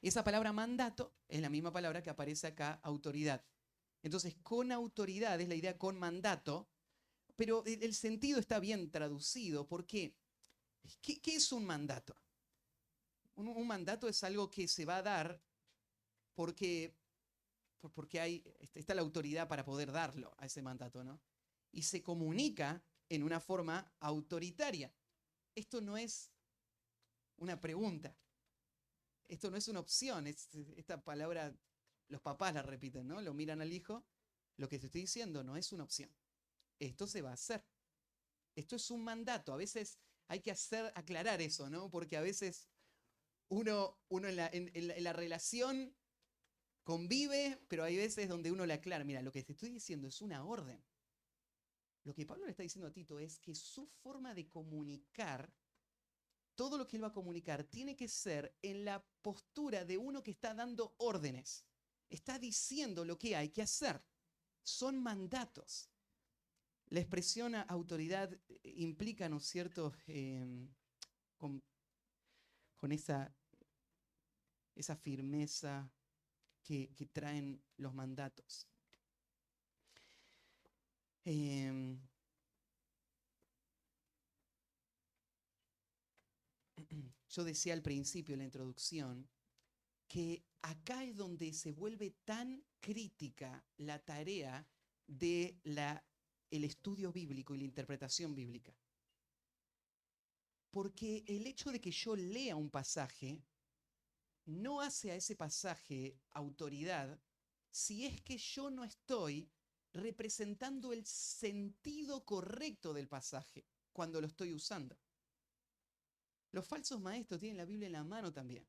Esa palabra mandato es la misma palabra que aparece acá, autoridad. Entonces, con autoridad es la idea con mandato, pero el sentido está bien traducido. ¿Por qué? ¿Qué es un mandato? Un mandato es algo que se va a dar porque está la autoridad para poder darlo a ese mandato, ¿no? Y se comunica en una forma autoritaria. Esto no es una pregunta, esto no es una opción, esta palabra los papás la repiten, ¿no? Lo miran al hijo, lo que te estoy diciendo no es una opción, esto se va a hacer, esto es un mandato. A veces hay que aclarar eso, ¿no? Porque a veces uno en la relación convive, pero hay veces donde uno le aclara, mira, lo que te estoy diciendo es una orden. Lo que Pablo le está diciendo a Tito es que su forma de comunicar, todo lo que él va a comunicar, tiene que ser en la postura de uno que está dando órdenes. Está diciendo lo que hay que hacer. Son mandatos. La expresión autoridad implica, ¿no es cierto?, con esa firmeza que traen los mandatos. Yo decía al principio en la introducción que acá es donde se vuelve tan crítica la tarea de el estudio bíblico y la interpretación bíblica. Porque el hecho de que yo lea un pasaje no hace a ese pasaje autoridad si es que yo no estoy representando el sentido correcto del pasaje cuando lo estoy usando. Los falsos maestros tienen la Biblia en la mano también.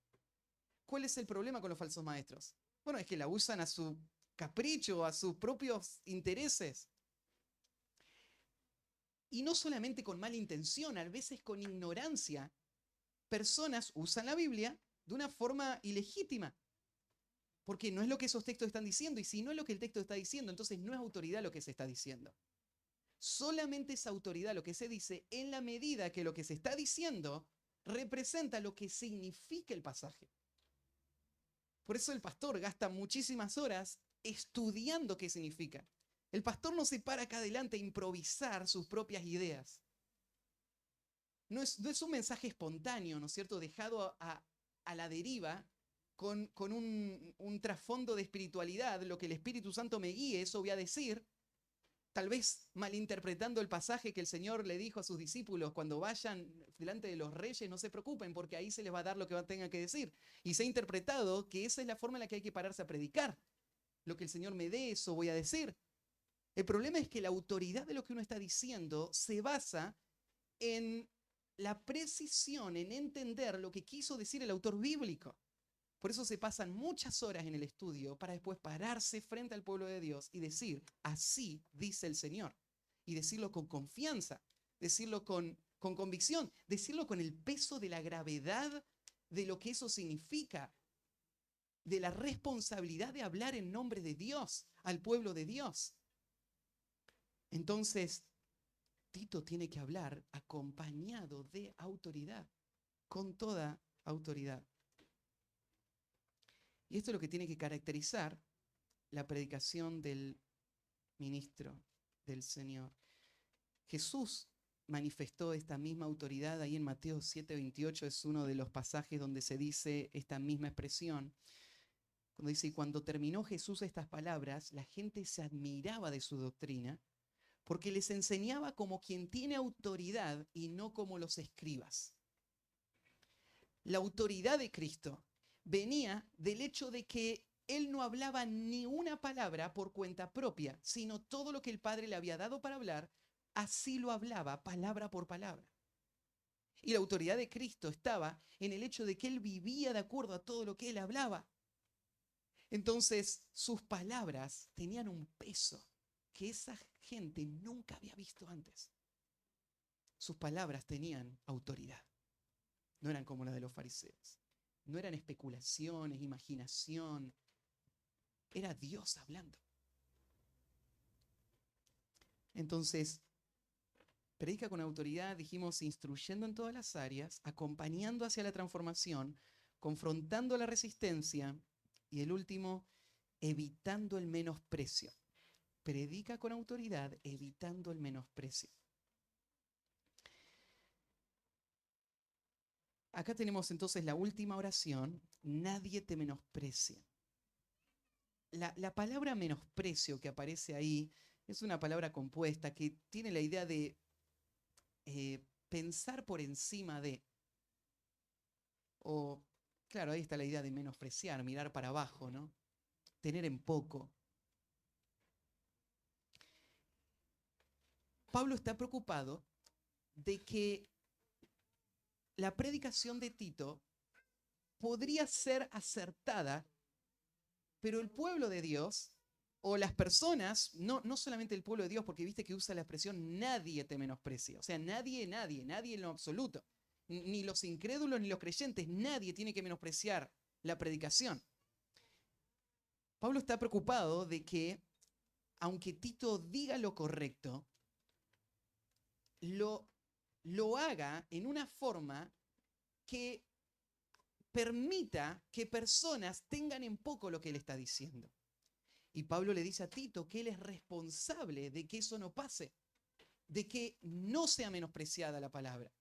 ¿Cuál es el problema con los falsos maestros? Bueno, es que la usan a su capricho, a sus propios intereses. Y no solamente con mala intención, a veces con ignorancia. Personas usan la Biblia de una forma ilegítima. Porque no es lo que esos textos están diciendo. Y si no es lo que el texto está diciendo, entonces no es autoridad lo que se está diciendo. Solamente es autoridad lo que se dice en la medida que lo que se está diciendo representa lo que significa el pasaje. Por eso el pastor gasta muchísimas horas estudiando qué significa. El pastor no se para acá adelante a improvisar sus propias ideas. No es un mensaje espontáneo, ¿no es cierto?, dejado a la deriva con un trasfondo de espiritualidad. Lo que el Espíritu Santo me guíe, eso voy a decir. Tal vez malinterpretando el pasaje que el Señor le dijo a sus discípulos: cuando vayan delante de los reyes, no se preocupen, porque ahí se les va a dar lo que tengan que decir. Y se ha interpretado que esa es la forma en la que hay que pararse a predicar. Lo que el Señor me dé, eso voy a decir. El problema es que la autoridad de lo que uno está diciendo se basa en la precisión, en entender lo que quiso decir el autor bíblico. Por eso se pasan muchas horas en el estudio para después pararse frente al pueblo de Dios y decir: así dice el Señor. Y decirlo con confianza, decirlo con convicción, decirlo con el peso de la gravedad de lo que eso significa, de la responsabilidad de hablar en nombre de Dios, al pueblo de Dios. Entonces, Tito tiene que hablar acompañado de autoridad, con toda autoridad. Y esto es lo que tiene que caracterizar la predicación del ministro del Señor. Jesús manifestó esta misma autoridad ahí en Mateo 7:28, es uno de los pasajes donde se dice esta misma expresión. Cuando dice, y cuando terminó Jesús estas palabras, la gente se admiraba de su doctrina, porque les enseñaba como quien tiene autoridad y no como los escribas. La autoridad de Cristo venía del hecho de que él no hablaba ni una palabra por cuenta propia, sino todo lo que el Padre le había dado para hablar, así lo hablaba, palabra por palabra. Y la autoridad de Cristo estaba en el hecho de que él vivía de acuerdo a todo lo que él hablaba. Entonces, sus palabras tenían un peso que esa gente nunca había visto antes. Sus palabras tenían autoridad. No eran como las de los fariseos. No eran especulaciones, imaginación. Era Dios hablando. Entonces, predica con autoridad, dijimos, instruyendo en todas las áreas, acompañando hacia la transformación, confrontando la resistencia y el último, evitando el menosprecio. Predica con autoridad, evitando el menosprecio. Acá tenemos entonces la última oración, nadie te menosprecia. La palabra menosprecio que aparece ahí es una palabra compuesta que tiene la idea de pensar por encima de, o claro, ahí está la idea de menospreciar, mirar para abajo, ¿no? Tener en poco. Pablo está preocupado de que la predicación de Tito podría ser acertada, pero el pueblo de Dios, o las personas, no solamente el pueblo de Dios, porque viste que usa la expresión nadie te menosprecia, o sea, nadie en lo absoluto, ni los incrédulos ni los creyentes, nadie tiene que menospreciar la predicación. Pablo está preocupado de que, aunque Tito diga lo correcto, lo haga en una forma que permita que personas tengan en poco lo que él está diciendo. Y Pablo le dice a Tito que él es responsable de que eso no pase, de que no sea menospreciada la palabra.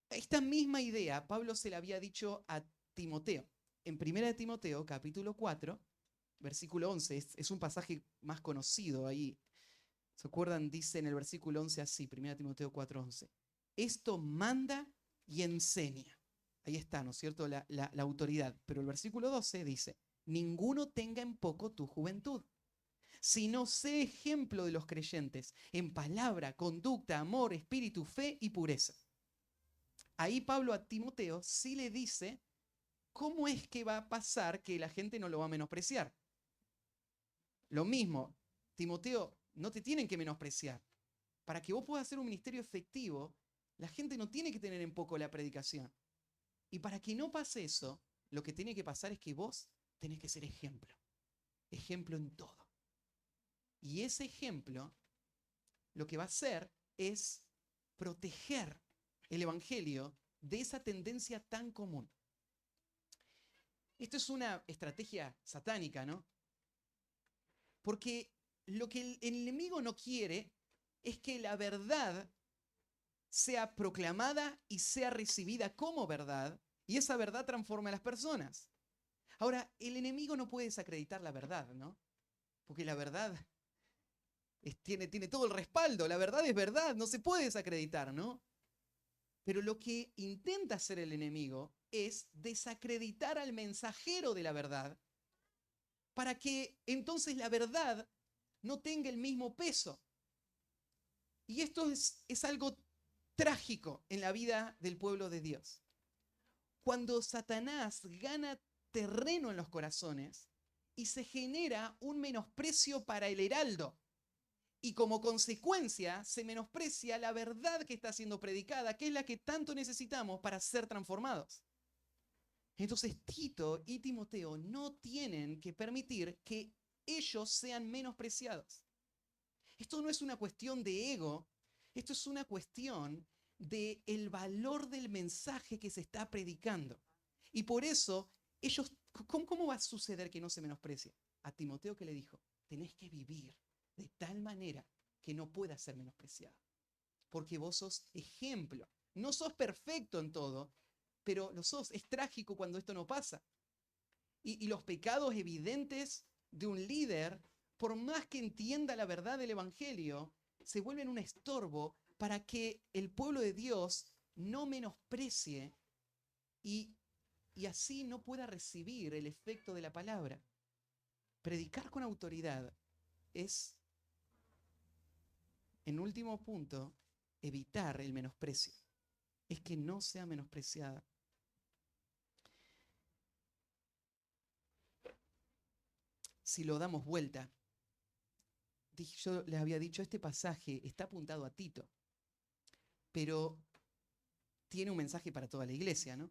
Esta misma idea Pablo se la había dicho a Timoteo. En 1 Timoteo, capítulo 4, versículo 11, es un pasaje más conocido ahí. ¿Se acuerdan? Dice en el versículo 11 así, 1 Timoteo 4:11. Esto manda y enseña. Ahí está, ¿no es cierto? La autoridad. Pero el versículo 12 dice, ninguno tenga en poco tu juventud, sino sé ejemplo de los creyentes en palabra, conducta, amor, espíritu, fe y pureza. Ahí Pablo a Timoteo sí le dice cómo es que va a pasar que la gente no lo va a menospreciar. Lo mismo, Timoteo, no te tienen que menospreciar. Para que vos puedas hacer un ministerio efectivo, la gente no tiene que tener en poco la predicación. Y para que no pase eso, lo que tiene que pasar es que vos tenés que ser ejemplo. Ejemplo en todo. Y ese ejemplo, lo que va a hacer es proteger el evangelio de esa tendencia tan común. Esto es una estrategia satánica, ¿no? Porque lo que el enemigo no quiere es que la verdad sea proclamada y sea recibida como verdad, y esa verdad transforma a las personas. Ahora, el enemigo no puede desacreditar la verdad, ¿no? Porque la verdad tiene todo el respaldo, la verdad es verdad, no se puede desacreditar, ¿no? Pero lo que intenta hacer el enemigo es desacreditar al mensajero de la verdad para que entonces la verdad no tenga el mismo peso. Y esto es algo trágico en la vida del pueblo de Dios. Cuando Satanás gana terreno en los corazones y se genera un menosprecio para el heraldo, y como consecuencia se menosprecia la verdad que está siendo predicada, que es la que tanto necesitamos para ser transformados. Entonces Tito y Timoteo no tienen que permitir que ellos sean menospreciados. Esto no es una cuestión de ego, esto es una cuestión del valor del mensaje que se está predicando. Y por eso, ellos, ¿cómo va a suceder que no se menosprecie? A Timoteo, que le dijo, tenés que vivir de tal manera que no pueda ser menospreciado. porque vos sos ejemplo. No sos perfecto en todo, pero lo sos. Es trágico cuando esto no pasa. Y los pecados evidentes de un líder, por más que entienda la verdad del Evangelio, se vuelven un estorbo para que el pueblo de Dios no menosprecie y así no pueda recibir el efecto de la palabra. Predicar con autoridad es, en último punto, evitar el menosprecio. Es que no sea menospreciada. Si lo damos vuelta, yo les había dicho, este pasaje está apuntado a Tito, pero tiene un mensaje para toda la iglesia, ¿no?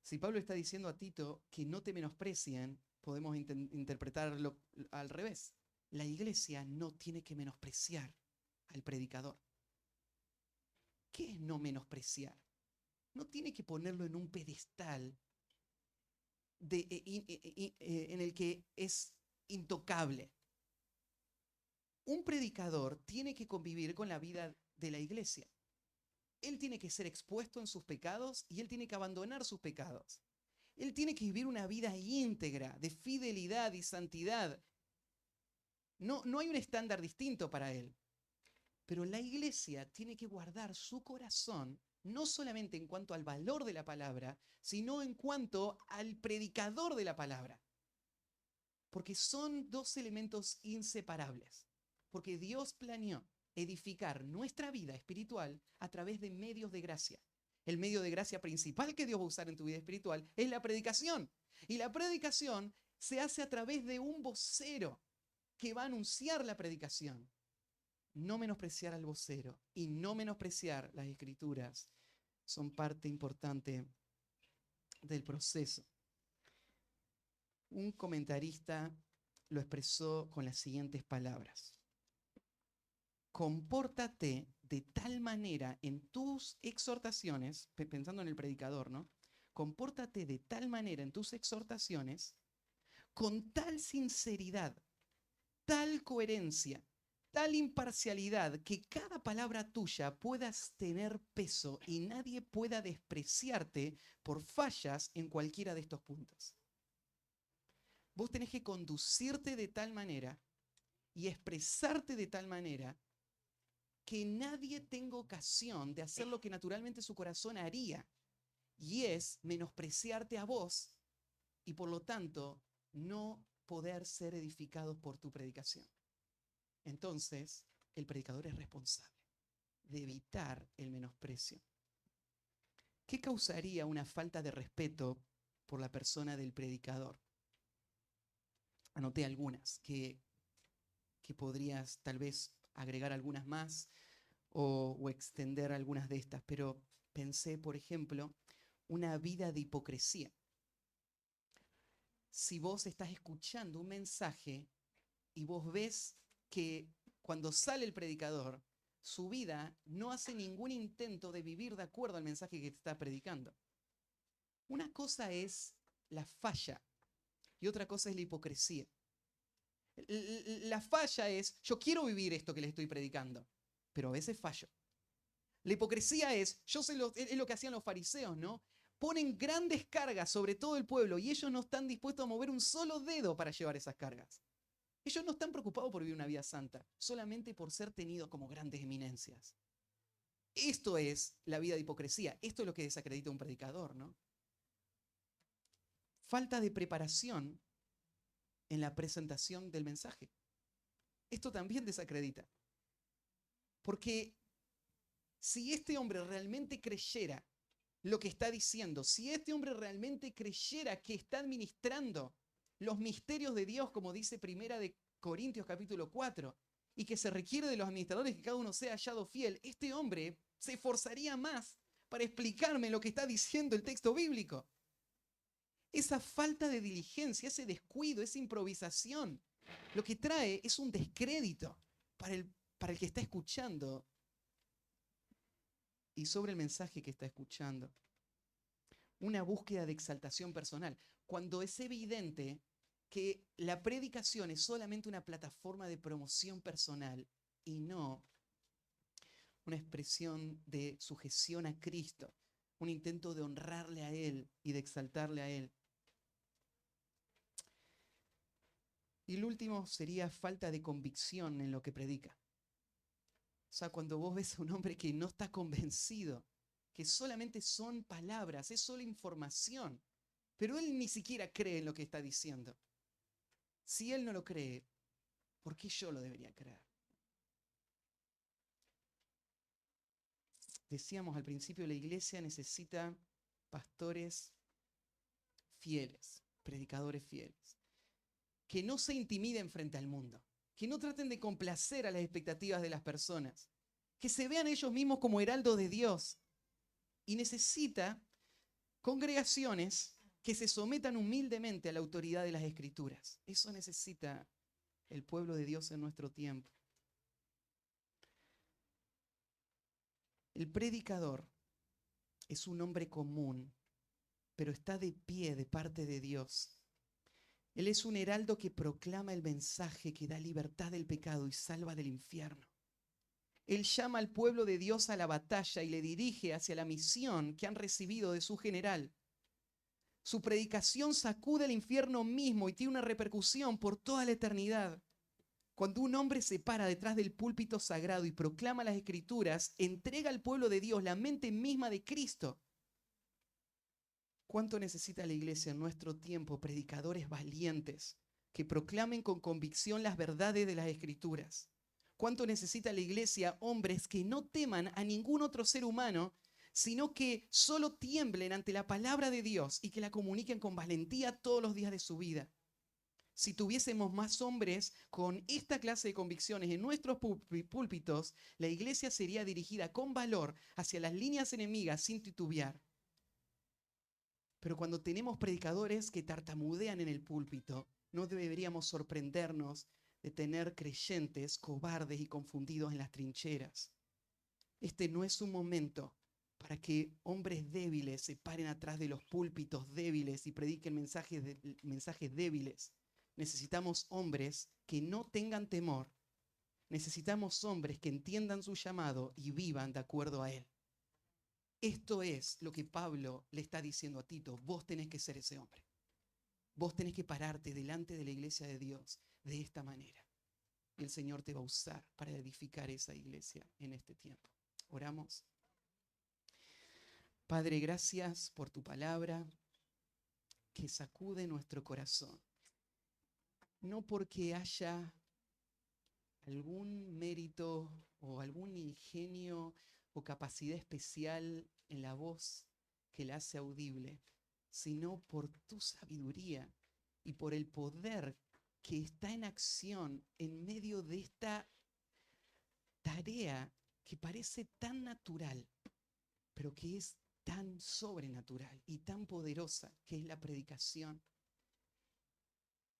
Si Pablo está diciendo a Tito que no te menosprecien, podemos interpretarlo al revés. La iglesia no tiene que menospreciar al predicador. ¿Qué es no menospreciar? No tiene que ponerlo en un pedestal en el que es intocable. Un predicador tiene que convivir con la vida de la iglesia. Él tiene que ser expuesto en sus pecados y él tiene que abandonar sus pecados. Él tiene que vivir una vida íntegra, de fidelidad y santidad. No hay un estándar distinto para él. Pero la iglesia tiene que guardar su corazón, no solamente en cuanto al valor de la palabra, sino en cuanto al predicador de la palabra. Porque son dos elementos inseparables. Porque Dios planeó edificar nuestra vida espiritual a través de medios de gracia. El medio de gracia principal que Dios va a usar en tu vida espiritual es la predicación. Y la predicación se hace a través de un vocero que va a anunciar la predicación. No menospreciar al vocero y no menospreciar las escrituras son parte importante del proceso. Un comentarista lo expresó con las siguientes palabras: compórtate de tal manera en tus exhortaciones, pensando en el predicador, ¿no? Compórtate de tal manera en tus exhortaciones, con tal sinceridad, tal coherencia, tal imparcialidad, que cada palabra tuya pueda tener peso y nadie pueda despreciarte por fallas en cualquiera de estos puntos. Vos tenés que conducirte de tal manera y expresarte de tal manera que nadie tenga ocasión de hacer lo que naturalmente su corazón haría, y es menospreciarte a vos y por lo tanto no poder ser edificados por tu predicación. Entonces, el predicador es responsable de evitar el menosprecio. ¿Qué causaría una falta de respeto por la persona del predicador? Anoté algunas que podrías tal vez agregar algunas más o extender algunas de estas, pero pensé, por ejemplo, una vida de hipocresía. Si vos estás escuchando un mensaje y vos ves que cuando sale el predicador, su vida no hace ningún intento de vivir de acuerdo al mensaje que te está predicando. Una cosa es la falla y otra cosa es la hipocresía. La falla es, yo quiero vivir esto que les estoy predicando, pero a veces fallo. La hipocresía es lo que hacían los fariseos, ¿no? Ponen grandes cargas sobre todo el pueblo y ellos no están dispuestos a mover un solo dedo para llevar esas cargas. Ellos no están preocupados por vivir una vida santa, solamente por ser tenidos como grandes eminencias. Esto es la vida de hipocresía. Esto es lo que desacredita a un predicador, ¿no? Falta de preparación en la presentación del mensaje. Esto también desacredita. Porque si este hombre realmente creyera lo que está diciendo, si este hombre realmente creyera que está administrando los misterios de Dios, como dice Primera de Corintios capítulo 4, y que se requiere de los administradores que cada uno sea hallado fiel, este hombre se esforzaría más para explicarme lo que está diciendo el texto bíblico. Esa falta de diligencia, ese descuido, esa improvisación, lo que trae es un descrédito para el que está escuchando y sobre el mensaje que está escuchando. Una búsqueda de exaltación personal. Cuando es evidente que la predicación es solamente una plataforma de promoción personal y no una expresión de sujeción a Cristo, un intento de honrarle a Él y de exaltarle a Él. Y el último sería falta de convicción en lo que predica. O sea, cuando vos ves a un hombre que no está convencido, que solamente son palabras, es solo información, pero él ni siquiera cree en lo que está diciendo. Si él no lo cree, ¿por qué yo lo debería creer? Decíamos al principio, la iglesia necesita pastores fieles, predicadores fieles, que no se intimiden frente al mundo, que no traten de complacer a las expectativas de las personas, que se vean ellos mismos como heraldos de Dios. Y necesita congregaciones que se sometan humildemente a la autoridad de las Escrituras. Eso necesita el pueblo de Dios en nuestro tiempo. El predicador es un hombre común, pero está de pie de parte de Dios. Él es un heraldo que proclama el mensaje que da libertad del pecado y salva del infierno. Él llama al pueblo de Dios a la batalla y le dirige hacia la misión que han recibido de su general. Su predicación sacude el infierno mismo y tiene una repercusión por toda la eternidad. Cuando un hombre se para detrás del púlpito sagrado y proclama las Escrituras, entrega al pueblo de Dios la mente misma de Cristo. ¿Cuánto necesita la iglesia en nuestro tiempo predicadores valientes que proclamen con convicción las verdades de las Escrituras? ¿Cuánto necesita la iglesia hombres que no teman a ningún otro ser humano, sino que solo tiemblen ante la palabra de Dios y que la comuniquen con valentía todos los días de su vida? Si tuviésemos más hombres con esta clase de convicciones en nuestros púlpitos, la iglesia sería dirigida con valor hacia las líneas enemigas sin titubear. Pero cuando tenemos predicadores que tartamudean en el púlpito, no deberíamos sorprendernos de tener creyentes cobardes y confundidos en las trincheras. Este no es un momento para que hombres débiles se paren atrás de los púlpitos débiles y prediquen mensajes débiles. Necesitamos hombres que no tengan temor. Necesitamos hombres que entiendan su llamado y vivan de acuerdo a él. Esto es lo que Pablo le está diciendo a Tito. Vos tenés que ser ese hombre. Vos tenés que pararte delante de la iglesia de Dios de esta manera. Y el Señor te va a usar para edificar esa iglesia en este tiempo. Oramos. Padre, gracias por tu palabra que sacude nuestro corazón. No porque haya algún mérito o algún ingenio o capacidad especial en la voz que la hace audible, sino por tu sabiduría y por el poder que está en acción en medio de esta tarea que parece tan natural, pero que es tan sobrenatural y tan poderosa, que es la predicación,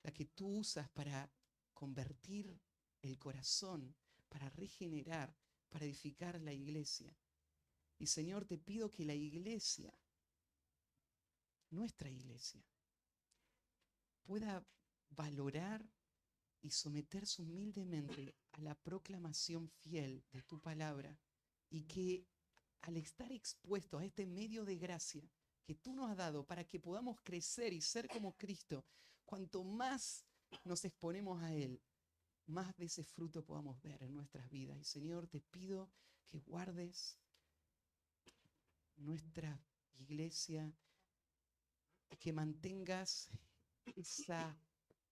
la que tú usas para convertir el corazón, para regenerar, para edificar la iglesia. Y Señor, te pido que la iglesia, nuestra iglesia, pueda valorar y someterse humildemente a la proclamación fiel de tu palabra, y que al estar expuestos a este medio de gracia que tú nos has dado para que podamos crecer y ser como Cristo, cuanto más nos exponemos a Él, más de ese fruto podamos ver en nuestras vidas. Y Señor, te pido que guardes nuestra iglesia, que mantengas esa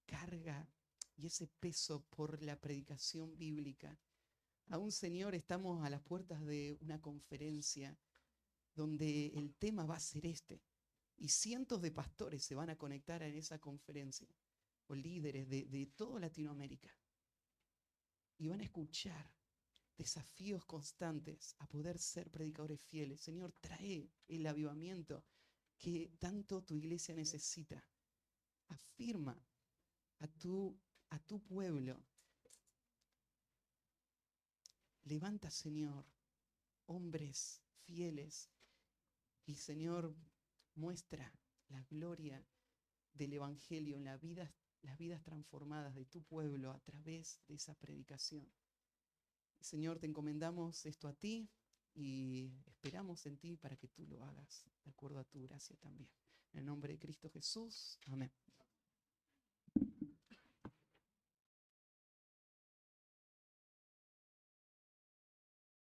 carga y ese peso por la predicación bíblica. Aún, Señor, estamos a las puertas de una conferencia donde el tema va a ser este. Y cientos de pastores se van a conectar en esa conferencia, o líderes de toda Latinoamérica. Y van a escuchar desafíos constantes a poder ser predicadores fieles. Señor, trae el avivamiento que tanto tu iglesia necesita. Afirma a tu pueblo. Levanta, Señor, hombres fieles. Y, Señor, muestra la gloria del Evangelio en las vidas transformadas de tu pueblo a través de esa predicación. Señor, te encomendamos esto a ti y esperamos en ti para que tú lo hagas, de acuerdo a tu gracia también. En el nombre de Cristo Jesús, amén.